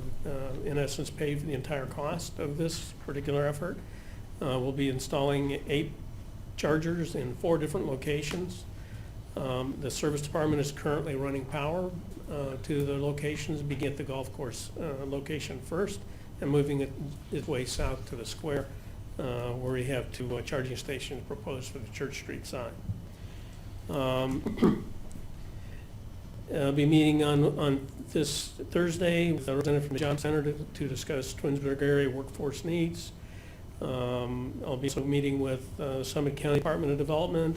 in essence, pay for the entire cost of this particular effort. We'll be installing 8 chargers in 4 different locations. The service department is currently running power to the locations, begin at the golf course location first, and moving its way south to the square, where we have 2 charging stations proposed for the Church Street side. I'll be meeting on this Thursday with a representative from the Job Center to discuss Twinsburg area workforce needs. I'll be also meeting with Summit County Department of Development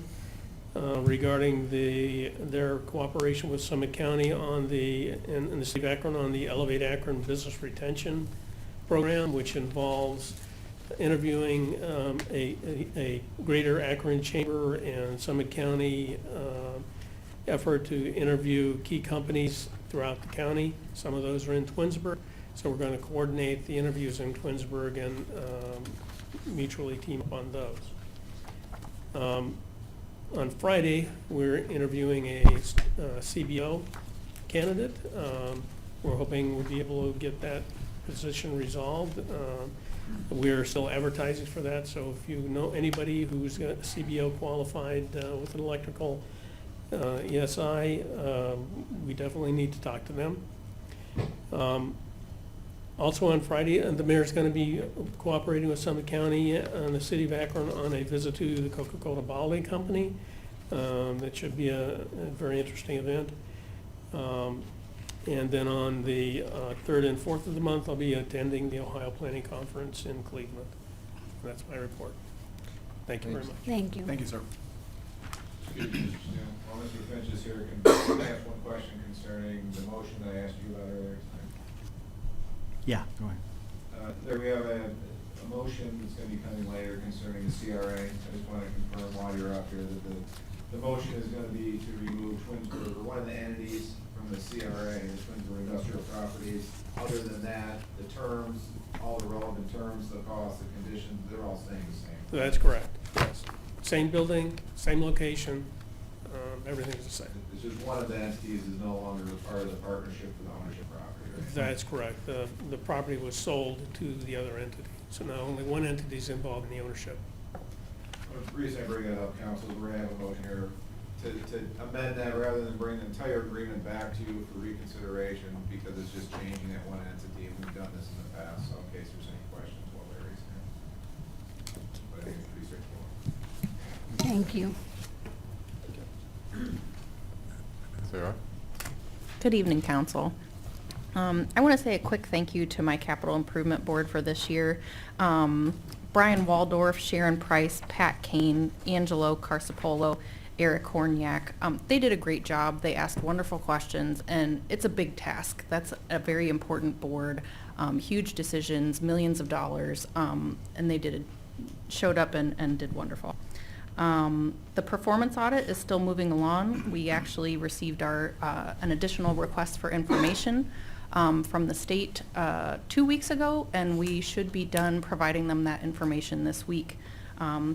regarding their cooperation with Summit County on in the city of Akron on the Elevate Akron Business Retention Program, which involves interviewing a greater Akron Chamber and Summit County effort to interview key companies throughout the county. Some of those are in Twinsburg, so we're going to coordinate the interviews in Twinsburg and mutually team up on those. On Friday, we're interviewing a CBO candidate. We're hoping we'll be able to get that position resolved. We're still advertising for that, so if you know anybody who's got CBO qualified with an electrical ESI, we definitely need to talk to them. Also on Friday, the mayor's going to be cooperating with Summit County and the city of Akron on a visit to the Coca-Cola Bottling Company. That should be a very interesting event. And then on the 3rd and 4th of the month, I'll be attending the Ohio Planning Conference in Cleveland. That's my report. Thank you very much. Thank you. Thank you, sir. While Mr. Finch is here, can I ask one question concerning the motion that I asked you about earlier tonight? Yeah, go ahead. There we have a motion that's going to be coming later concerning the CRA. I just want to confirm while you're up here that the motion is going to be to remove Twinsburg, or one of the entities from the CRA, the Twinsburg Industrial Properties. Other than that, the terms, all the relevant terms, the costs, the conditions, they're all staying the same. That's correct, yes. Same building, same location, everything's the same. It's just one of the entities is no longer part of the partnership for the ownership property, right? That's correct. The property was sold to the other entity. So now only one entity is involved in the ownership. Well, the reason I bring that up, council, is we're gonna have a motion here to amend that rather than bring the entire agreement back to you for reconsideration, because it's just changing that one entity, and we've done this in the past, so in case there's any questions while Larry's here. But I think it's pretty straightforward. Thank you. Sarah? Good evening, council. I want to say a quick thank you to my capital improvement board for this year. Brian Waldorf, Sharon Price, Pat Kane, Angelo Carsapolo, Eric Horniak. They did a great job. They asked wonderful questions, and it's a big task. That's a very important board, huge decisions, millions of dollars, and they showed up and did wonderful. The performance audit is still moving along. We actually received an additional request for information from the state 2 weeks ago, and we should be done providing them that information this week.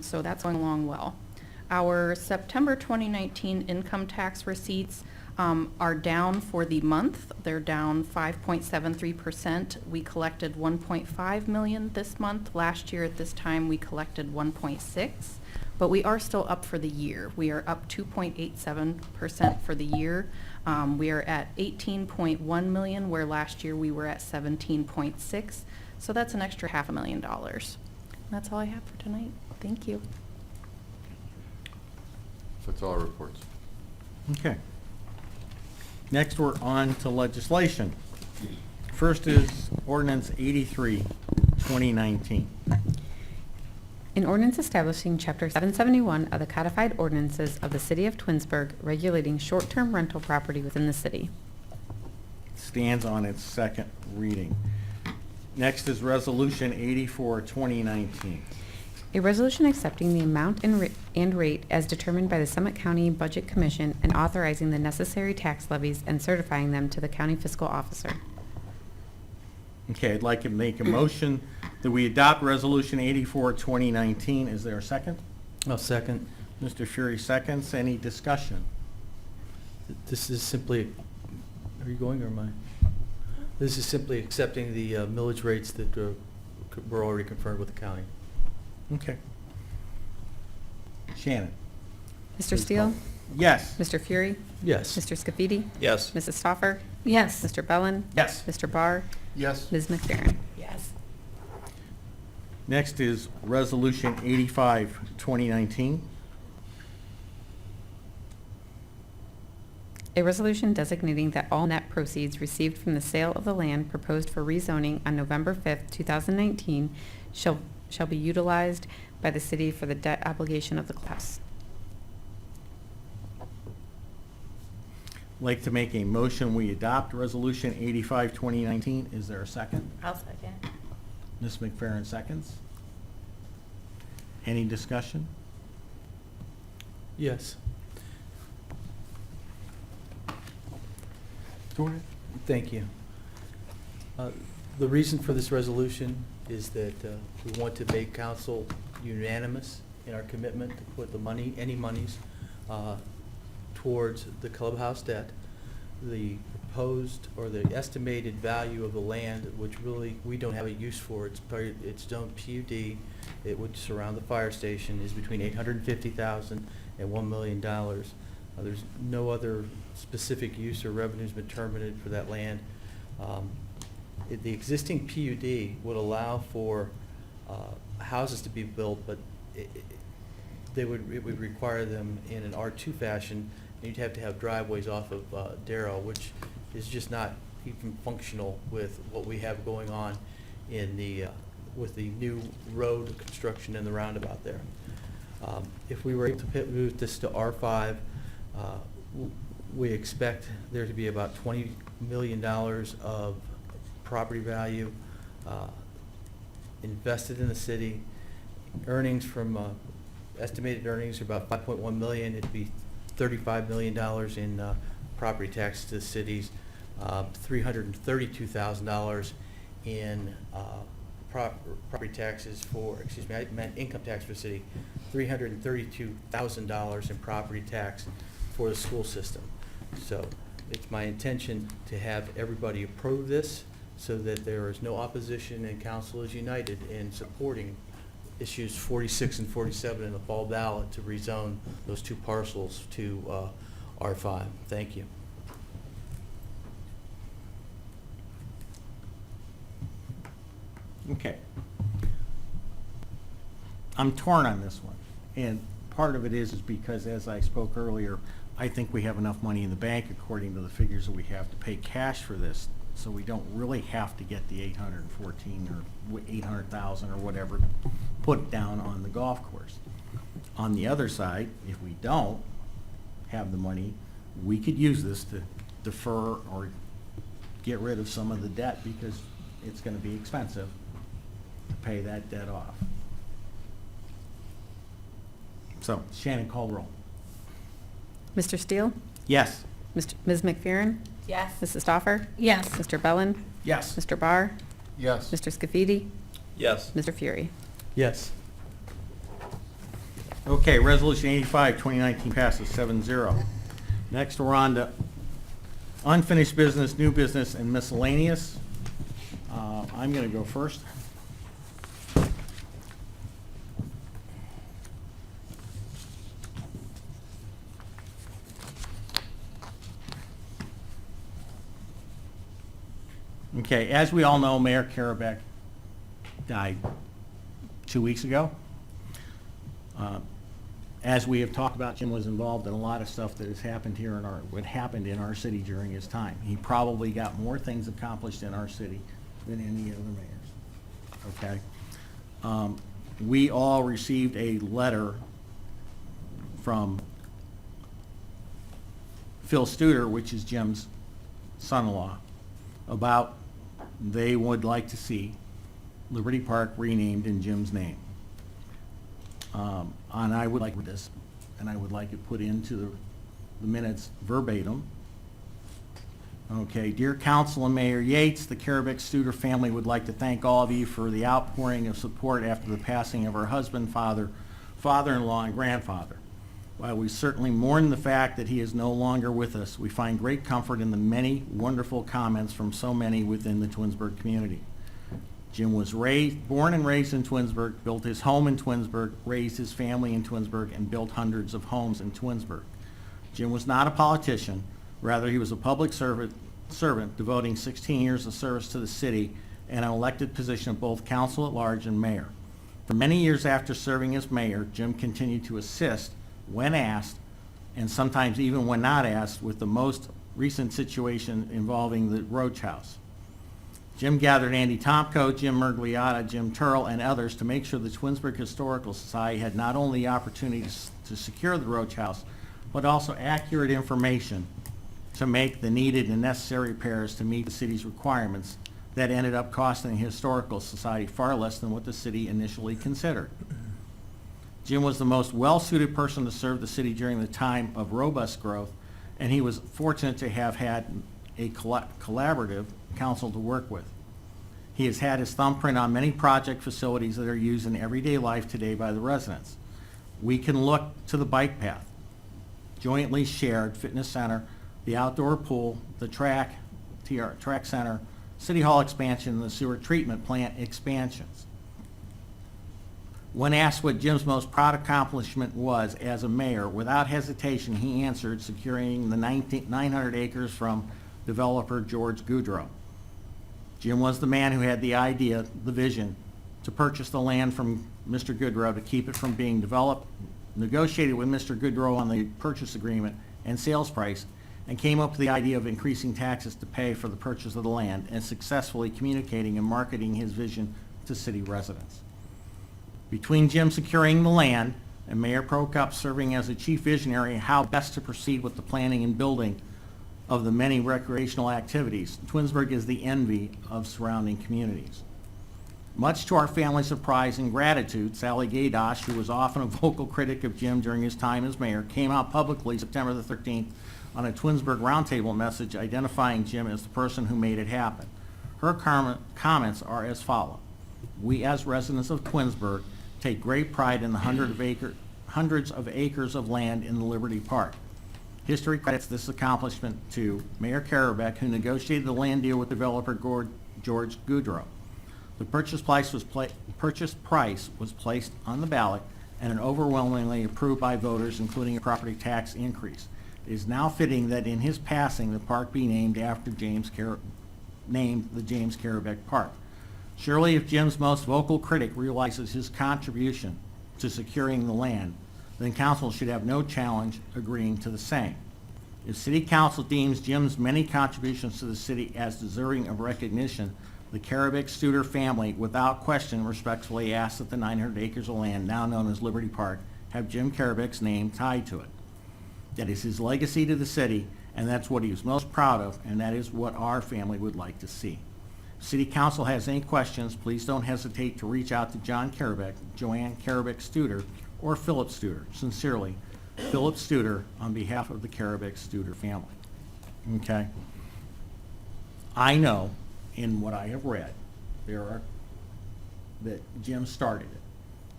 So that's going along well. Our September 2019 income tax receipts are down for the month. They're down 5.73%. We collected 1.5 million this month. Last year at this time we collected 1.6, but we are still up for the year. We are up 2.87% for the year. We are at 18.1 million, where last year we were at 17.6. So that's an extra $500,000. That's all I have for tonight. Thank you. That's all our reports. Okay. Next, we're on to legislation. First is ordinance 83, 2019. An ordinance establishing Chapter 771 of the Codified Ordinances of the City of Twinsburg regulating short-term rental property within the city. Stands on its second reading. Next is resolution 84, 2019. A resolution accepting the amount and rate as determined by the Summit County Budget Commission and authorizing the necessary tax levies and certifying them to the county fiscal officer. Okay, I'd like to make a motion that we adopt Resolution 84, 2019. Is there a second? I'll second. Mr. Fury seconds. Any discussion? This is simply, are you going or am I? This is simply accepting the millage rates that were already confirmed with the county. Okay. Shannon? Mr. Please Steele? call. Yes. Mr. Fury? Yes. Mr. Scafidi? Yes. Mrs. Stoffer? Yes. Mr. Bellin? Yes. Mr. Barr? Yes. Ms. McFerrin? Yes. Next is Resolution 85, 2019. A resolution designating that all net proceeds received from the sale of the land proposed for rezoning on November 5th, 2019 shall be utilized by the city for the debt obligation of the class. Like to make a motion, we adopt Resolution 85, 2019. Is there a second? I'll second. Ms. McFerrin seconds. Any discussion? Yes. Go ahead. Thank you. The reason for this resolution is that we want to make council unanimous in our commitment to put the money, any monies, towards the clubhouse debt. The proposed or the estimated value of the land, which really we don't have a use for, it's own PUD, it would surround the fire station, is between $850,000 and $1 million. There's no other specific use or revenues determined for that land. The existing PUD would allow for houses to be built, but it would require them in an R2 fashion, and you'd have to have driveways off of Darrow, which is just not even functional with what we have going on in the with the new road construction and the roundabout there. If we were able to move this to R5, we expect there to be about $20 million of property value invested in the city. Earnings from estimated earnings are about $5.1 million. It'd be $35 million in property tax to the cities, $332,000 in property taxes for, excuse me, I meant income tax for the city, $332,000 in property tax for the school system. So it's my intention to have everybody approve this so that there is no opposition and council is united in supporting issues 46 and 47 in the fall ballot to rezone those two parcels to R5. Thank you. Okay. I'm torn on this one, and part of it is because, as I spoke earlier, I think we have enough money in the bank according to the figures that we have to pay cash for this, so we don't really have to get the 814 or 800,000 or whatever put down on the golf course. On the other side, if we don't have the money, we could use this to defer or get rid of some of the debt because it's going to be expensive to pay that debt off. So, Shannon, call roll. Mr. Steele? Yes. Ms. McFerrin? Yes. Mrs. Stoffer? Yes. Mr. Bellin? Yes. Mr. Barr? Yes. Mr. Scafidi? Yes. Mr. Fury? Yes. Okay, Resolution 85, 2019 passes 7-0. Next, we're on to unfinished business, new business, and miscellaneous. I'm going to go first. Okay, as we all know, Mayor Karabek died 2 weeks ago. As we have talked about, Jim was involved in a lot of stuff that has happened here in what happened in our city during his time. He probably got more things accomplished in our city than any other mayors. Okay? We all received a letter from Phil Studer, which is Jim's son-in-law, about they would like to see Liberty Park renamed in Jim's name. And I would like this, and I would like it put into the minutes verbatim, Okay, dear Council and Mayor Yates, the Karabek Studer family would like to thank all of you for the outpouring of support after the passing of our husband, father, father-in-law, and grandfather. While we certainly mourn the fact that he is no longer with us, we find great comfort in the many wonderful comments from so many within the Twinsburg community. Jim was born and raised in Twinsburg, built his home in Twinsburg, raised his family in Twinsburg, and built hundreds of homes in Twinsburg. Jim was not a politician. Rather, he was a public servant devoting 16 years of service to the city and an elected position of both council at large and mayor. For many years after serving as mayor, Jim continued to assist when asked, and sometimes even when not asked, with the most recent situation involving the Roach House. Jim gathered Andy Tomko, Jim Mergliotta, Jim Turl, and others to make sure the Twinsburg Historical Society had not only the opportunity to secure the Roach House, but also accurate information to make the needed and necessary repairs to meet the city's requirements that ended up costing the Historical Society far less than what the city initially considered. Jim was the most well-suited person to serve the city during the time of robust growth, and he was fortunate to have had a collaborative council to work with. He has had his thumbprint on many project facilities that are used in everyday life today by the residents. We can look to the bike path, jointly shared fitness center, the outdoor pool, the track center, City Hall expansion, and the sewer treatment plant expansions. When asked what Jim's most proud accomplishment was as a mayor, without hesitation, he answered securing the 900 acres from developer George Goudreau. Jim was the man who had the idea, the vision, to purchase the land from Mr. Goudreau to keep it from being developed, negotiated with Mr. Goudreau on the purchase agreement and sales price, and came up with the idea of increasing taxes to pay for the purchase of the land and successfully communicating and marketing his vision to city residents. Between Jim securing the land and Mayor Prokop serving as the chief visionary how best to proceed with the planning and building of the many recreational activities, Twinsburg is the envy of surrounding communities. Much to our family's surprise and gratitude, Sally Gaydosh, who was often a vocal critic of Jim during his time as mayor, came out publicly September the 13th on a Twinsburg Roundtable message identifying Jim as the person who made it happen. Her comments are as follows. We as residents of Twinsburg take great pride in the hundreds of acres of land in the Liberty Park. History credits this accomplishment to Mayor Karabek, who negotiated the land deal with developer George Goudreau. The purchase price was placed on the ballot and overwhelmingly approved by voters, including a property tax increase. It is now fitting that in his passing, the park be named after the James Karabek Park. Surely if Jim's most vocal critic realizes his contribution to securing the land, then council should have no challenge agreeing to the same. If city council deems Jim's many contributions to the city as deserving of recognition, the Karabek Studer family, without question, respectfully asks that the 900 acres of land now known as Liberty Park have Jim Karabek's name tied to it. That is his legacy to the city, and that's what he was most proud of, and that is what our family would like to see. If City Council has any questions, please don't hesitate to reach out to John Karabek, Joanne Karabek Studer, or Philip Studer. Sincerely, Philip Studer on behalf of the Karabek Studer family. Okay? I know, in what I have read, that Jim started it.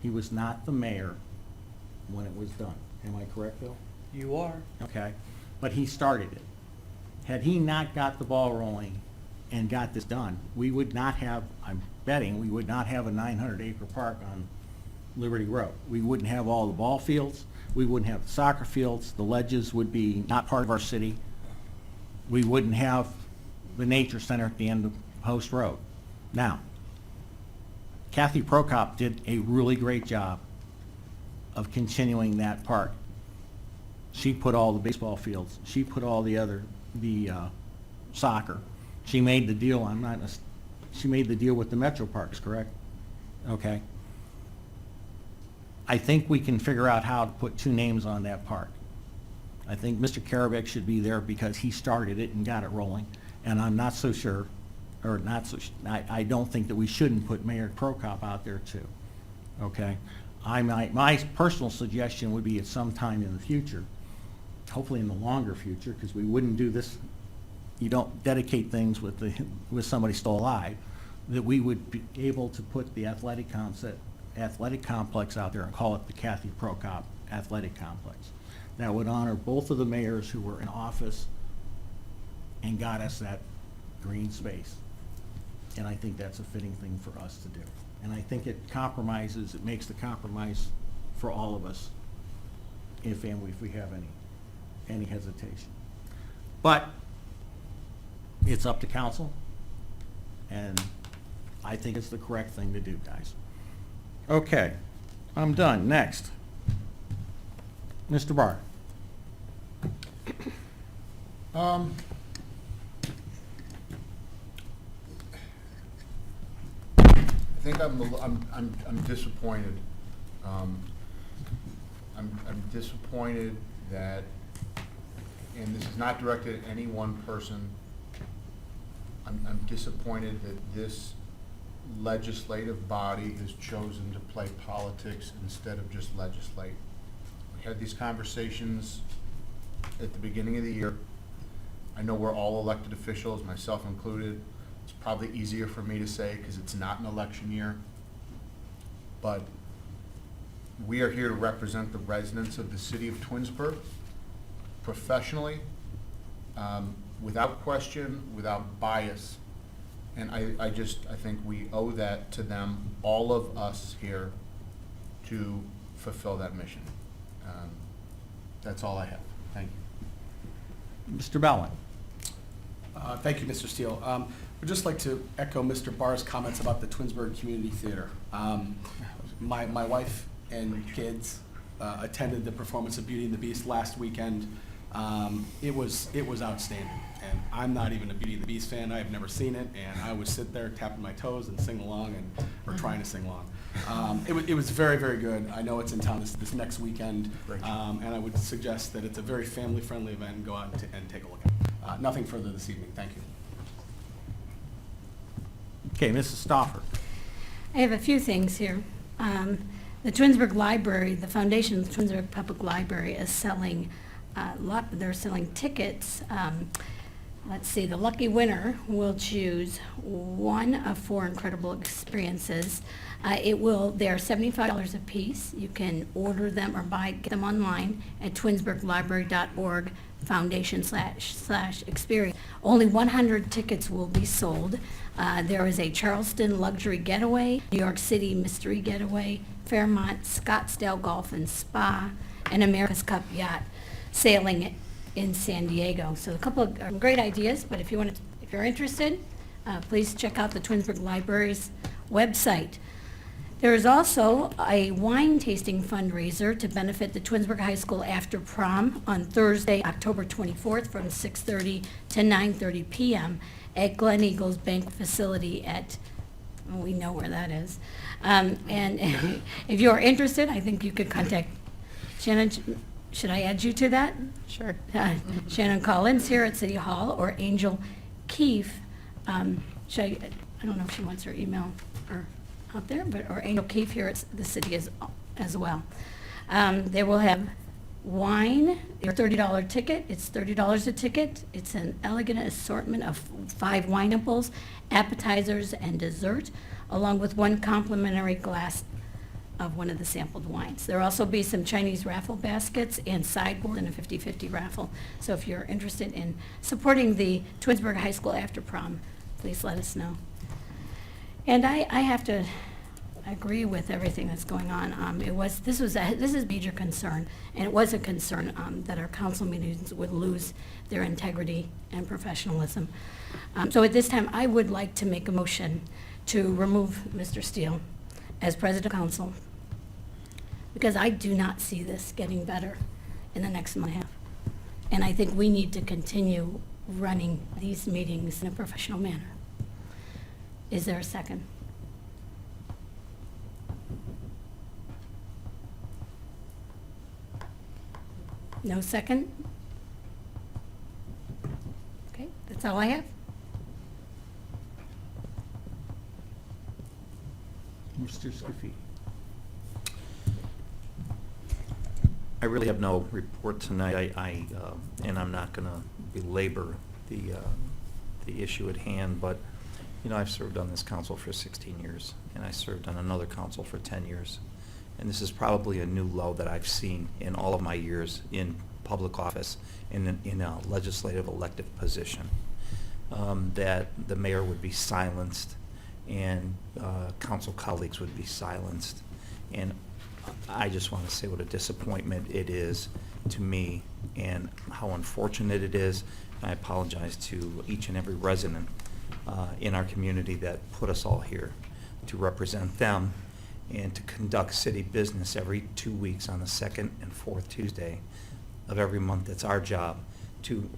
He was not the mayor when it was done. Am I correct, Bill? You are. Okay, but he started it. Had he not got the ball rolling and got this done, we would not have, I'm betting, we would not have a 900-acre park on Liberty Road. We wouldn't have all the ball fields. We wouldn't have the soccer fields. The ledges would be not part of our city. We wouldn't have the nature center at the end of Post Road. Now, Kathy Prokop did a really great job of continuing that park. She put all the baseball fields. She put all the soccer. She made the deal. She made the deal with the Metro Parks, correct? Okay. I think we can figure out how to put two names on that park. I think Mr. Karabek should be there because he started it and got it rolling. And I'm not so sure, I don't think that we shouldn't put Mayor Prokop out there too. Okay? My personal suggestion would be at some time in the future, hopefully in the longer future, because we wouldn't do this you don't dedicate things with somebody still alive, that we would be able to put the athletic complex out there and call it the Kathy Prokop Athletic Complex. That would honor both of the mayors who were in office and got us that green space. And I think that's a fitting thing for us to do. And I think it makes the compromise for all of us if we have any hesitation. But it's up to council, and I think it's the correct thing to do, guys. Okay, I'm done. Next. Mr. Barr. I think I'm disappointed. I'm disappointed that, and this is not directed at any one person, I'm disappointed that this legislative body has chosen to play politics instead of just legislate. We had these conversations at the beginning of the year. I know we're all elected officials, myself included. It's probably easier for me to say because it's not an election year. But we are here to represent the residents of the city of Twinsburg professionally, without question, without bias. And I think we owe that to them, all of us here, to fulfill that mission. That's all I have. Thank you. Mr. Bellin. Thank you, Mr. Steele. I'd just like to echo Mr. Barr's comments about the Twinsburg Community Theater. My wife and kids attended the performance of Beauty and the Beast last weekend. It was outstanding. And I'm not even a Beauty and the Beast fan. I've never seen it, and I would sit there tapping my toes and sing along, or trying to sing along. It was very, very good. I know it's in town this next weekend, and I would suggest that it's a very family-friendly event, and go out and take a look at it. Nothing further this evening. Thank you. Okay, Mrs. Stoffer. I have a few things here. The Twinsburg Library, the Foundation of the Twinsburg Public Library is selling they're selling tickets. Let's see, the lucky winner will choose one of 4 incredible experiences. They're $75 a piece. You can order them or get them online at twinsburglibrary.org foundation/experience. Only 100 tickets will be sold. There is a Charleston luxury getaway, New York City mystery getaway, Fairmont, Scottsdale Golf and Spa, and America's Cup yacht sailing in San Diego. So a couple of great ideas, but if you're interested, please check out the Twinsburg Library's website. There is also a wine tasting fundraiser to benefit the Twinsburg High School after prom on Thursday, October 24th from 6:30 to 9:30 p.m. at Glen Eagles Bank Facility we know where that is. And if you're interested, I think you could contact Shannon. Should I add you to that? Sure. Shannon Collins here at City Hall, or Angel Keefe. I don't know if she wants her email or out there, or Angel Keefe here at the city as well. They will have wine, your $30 ticket. It's $30 a ticket. It's an elegant assortment of 5 wine samples, appetizers, and dessert, along with 1 complimentary glass of one of the sampled wines. There'll also be some Chinese raffle baskets and sideboard and a 50-50 raffle. So if you're interested in supporting the Twinsburg High School after prom, please let us know. And I have to agree with everything that's going on. This is a major concern, and it was a concern that our council meetings would lose their integrity and professionalism. So at this time, I would like to make a motion to remove Mr. Steele as president of council, because I do not see this getting better in the next month and a half. And I think we need to continue running these meetings in a professional manner. Is there a second? No second? Okay, that's all I have. Mr. Scafidi. I really have no report tonight. And I'm not going to belabor the issue at hand, but, you know, I've served on this council for 16 years, and I served on another council for 10 years. And this is probably a new low that I've seen in all of my years in public office, in a legislative elective position, that the mayor would be silenced and council colleagues would be silenced. And I just want to say what a disappointment it is to me and how unfortunate it is. I apologize to each and every resident in our community that put us all here to represent them and to conduct city business every 2 weeks on the second and fourth Tuesday of every month. That's our job, to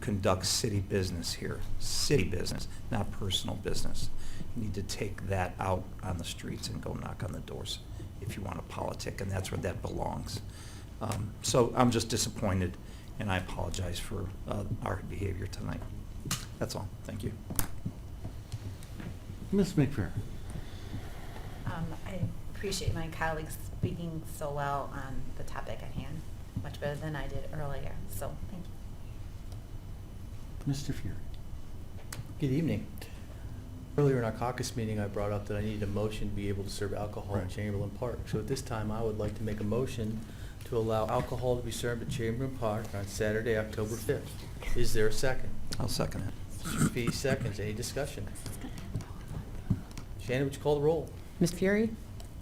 conduct city business here. City business, not personal business. You need to take that out on the streets and go knock on the doors if you want to politic, and that's where that belongs. So I'm just disappointed, and I apologize for our behavior tonight. That's all. Thank you. Ms. McPherson? I appreciate my colleagues speaking so well on the topic at hand, much better than I did earlier, so thank you. Mr. Fury? Good evening. Earlier in our caucus meeting, I brought up that I needed a motion to be able to serve alcohol in Chamberlain Park. So at this time, I would like to make a motion to allow alcohol to be served at Chamberlain Park on Saturday, October 5th. Is there a second? I'll second it. Mr. Fee seconds. Any discussion? Shannon, would you call the roll? Ms. Fury?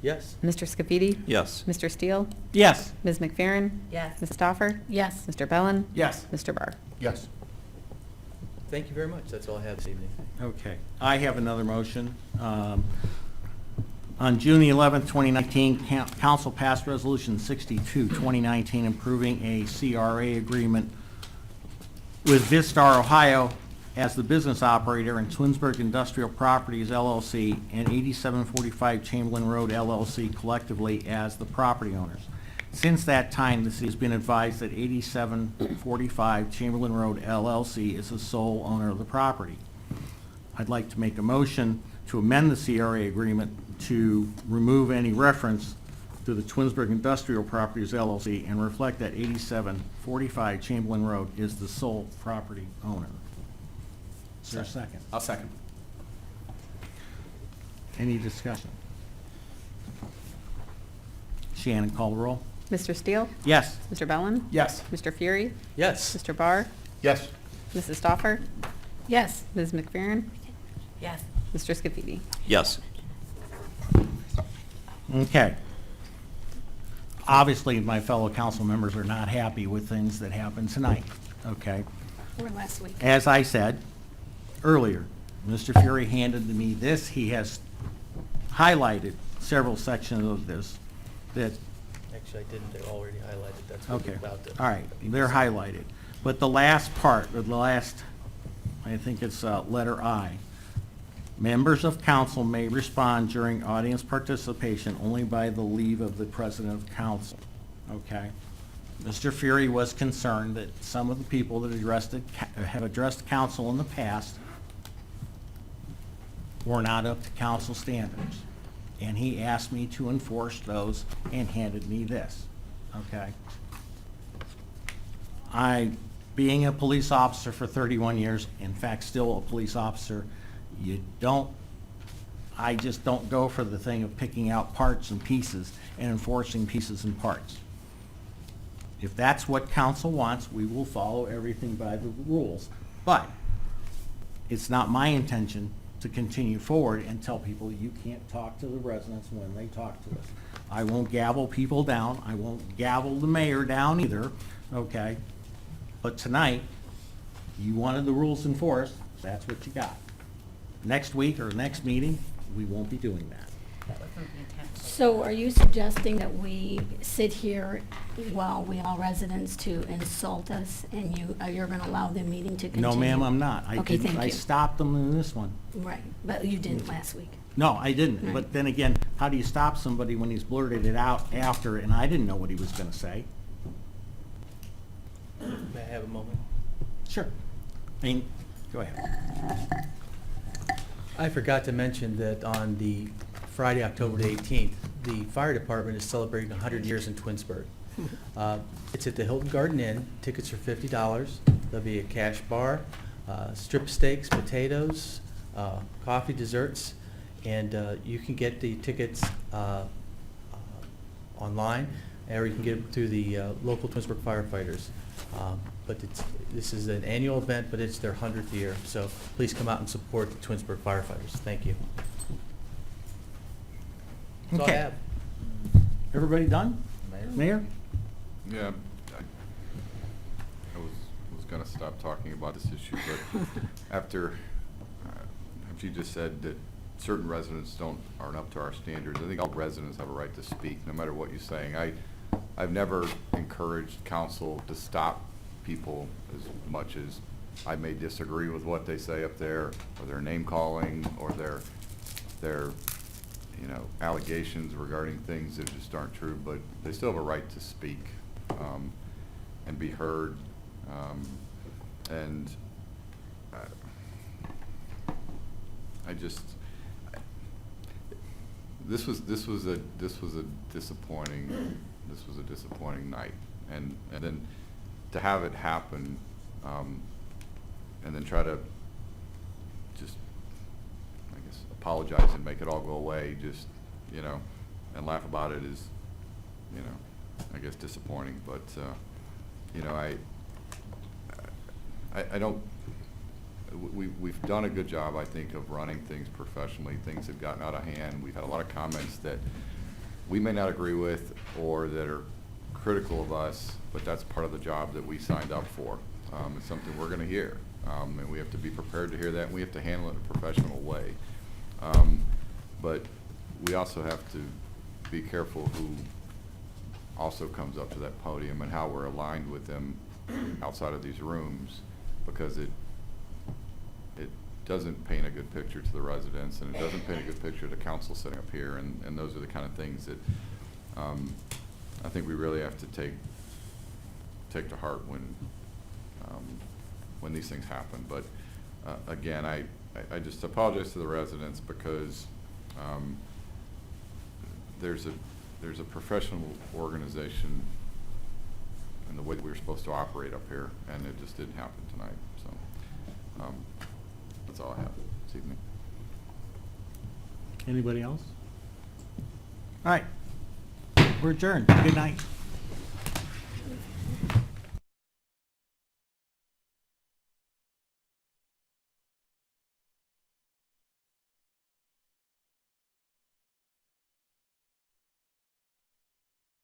Yes. Mr. Scafidi? Yes. Mr. Steele? Yes. Ms. McFerrin? Yes. Ms. Stoffer? Yes. Mr. Bellin? Yes. Mr. Barr? Yes. Thank you very much. That's all I have this evening. Okay. I have another motion. On June the 11th, 2019, council passed Resolution 62, 2019, approving a CRA agreement with Vistar Ohio as the business operator and Twinsburg Industrial Properties LLC and 8745 Chamberlain Road LLC collectively as the property owners. Since that time, the city has been advised that 8745 Chamberlain Road LLC is the sole owner of the property. I'd like to make a motion to amend the CRA agreement to remove any reference to the Twinsburg Industrial Properties LLC and reflect that 8745 Chamberlain Road is the sole property owner. Is there a second? I'll second. Any discussion? Shannon, call the roll. Mr. Steele? Yes. Mr. Bellin? Yes. Mr. Fury? Yes. Mr. Barr? Yes. Mrs. Stoffer? Yes. Ms. McFerrin? Yes. Mr. Scafidi? Yes. Okay. Obviously, my fellow council members are not happy with things that happened tonight, okay? Or last week. As I said earlier, Mr. Fury handed to me this. He has highlighted several sections of this that, Actually, I didn't. They're already highlighted. That's what okay, we're about to. all right, they're highlighted. But the last part, or the last, I think it's letter I, members of council may respond during audience participation only by the leave of the president of council, okay? Mr. Fury was concerned that some of the people that have addressed council in the past were not up to council standards. And he asked me to enforce those and handed me this, okay? Being a police officer for 31 years, in fact, still a police officer, I just don't go for the thing of picking out parts and pieces and enforcing pieces and parts. If that's what council wants, we will follow everything by the rules. But it's not my intention to continue forward and tell people you can't talk to the residents when they talk to us. I won't gavel people down. I won't gavel the mayor down either, okay? But tonight, you wanted the rules enforced, that's what you got. Next week or next meeting, we won't be doing that. That wasn't the intent. So are you suggesting that we sit here while we allow residents to insult us and you're going to allow the meeting to continue? No, ma'am, I'm not. Okay, thank I you. stopped them in this one. Right, but you didn't last week. No, I didn't. Right. But then again, how do you stop somebody when he's blurted it out after and I didn't know what he was gonna say? May I have a moment? Sure. I mean, go ahead. I forgot to mention that on the Friday, October the 18th, the fire department is celebrating 100 years in Twinsburg. It's at the Hilton Garden Inn. Tickets are $50. There'll be a cash bar. strip steaks, potatoes, coffee, desserts, and you can get the tickets online, or you can get them through the local Twinsburg firefighters. But this is an annual event, but it's their 100th year, so please come out and support the Twinsburg firefighters. Thank you. That's all I Okay. have. Everybody done? Mayor? Yeah, I was gonna stop talking about this issue, but after you just said that certain residents aren't up to our standards, I think all residents have a right to speak, no matter what you're saying. I've never encouraged council to stop people as much as I may disagree with what they say up there, or their name calling, or their allegations regarding things that just aren't true, but they still have a right to speak and be heard. And this was a disappointing night, and then to have it happen, and then try to just, I guess, apologize and make it all go away, just, and laugh about it is, I guess, disappointing. But, I don't, we've done a good job, I think, of running things professionally. Things have gotten out of hand. We've had a lot of comments that we may not agree with, or that are critical of us, but that's part of the job that we signed up for. It's something we're gonna hear, and we have to be prepared to hear that, and we have to handle it in a professional way. But we also have to be careful who also comes up to that podium and how we're aligned with them outside of these rooms, because it doesn't paint a good picture to the residents, and it doesn't paint a good picture to council sitting up here, and those are the kind of things that I think we really have to take to heart when these things happen. But again, I just apologize to the residents, because there's a professional organization in the way that we were supposed to operate up here, and it just didn't happen tonight. So that's all I have this evening. Anybody else? All right. We're adjourned. Good night.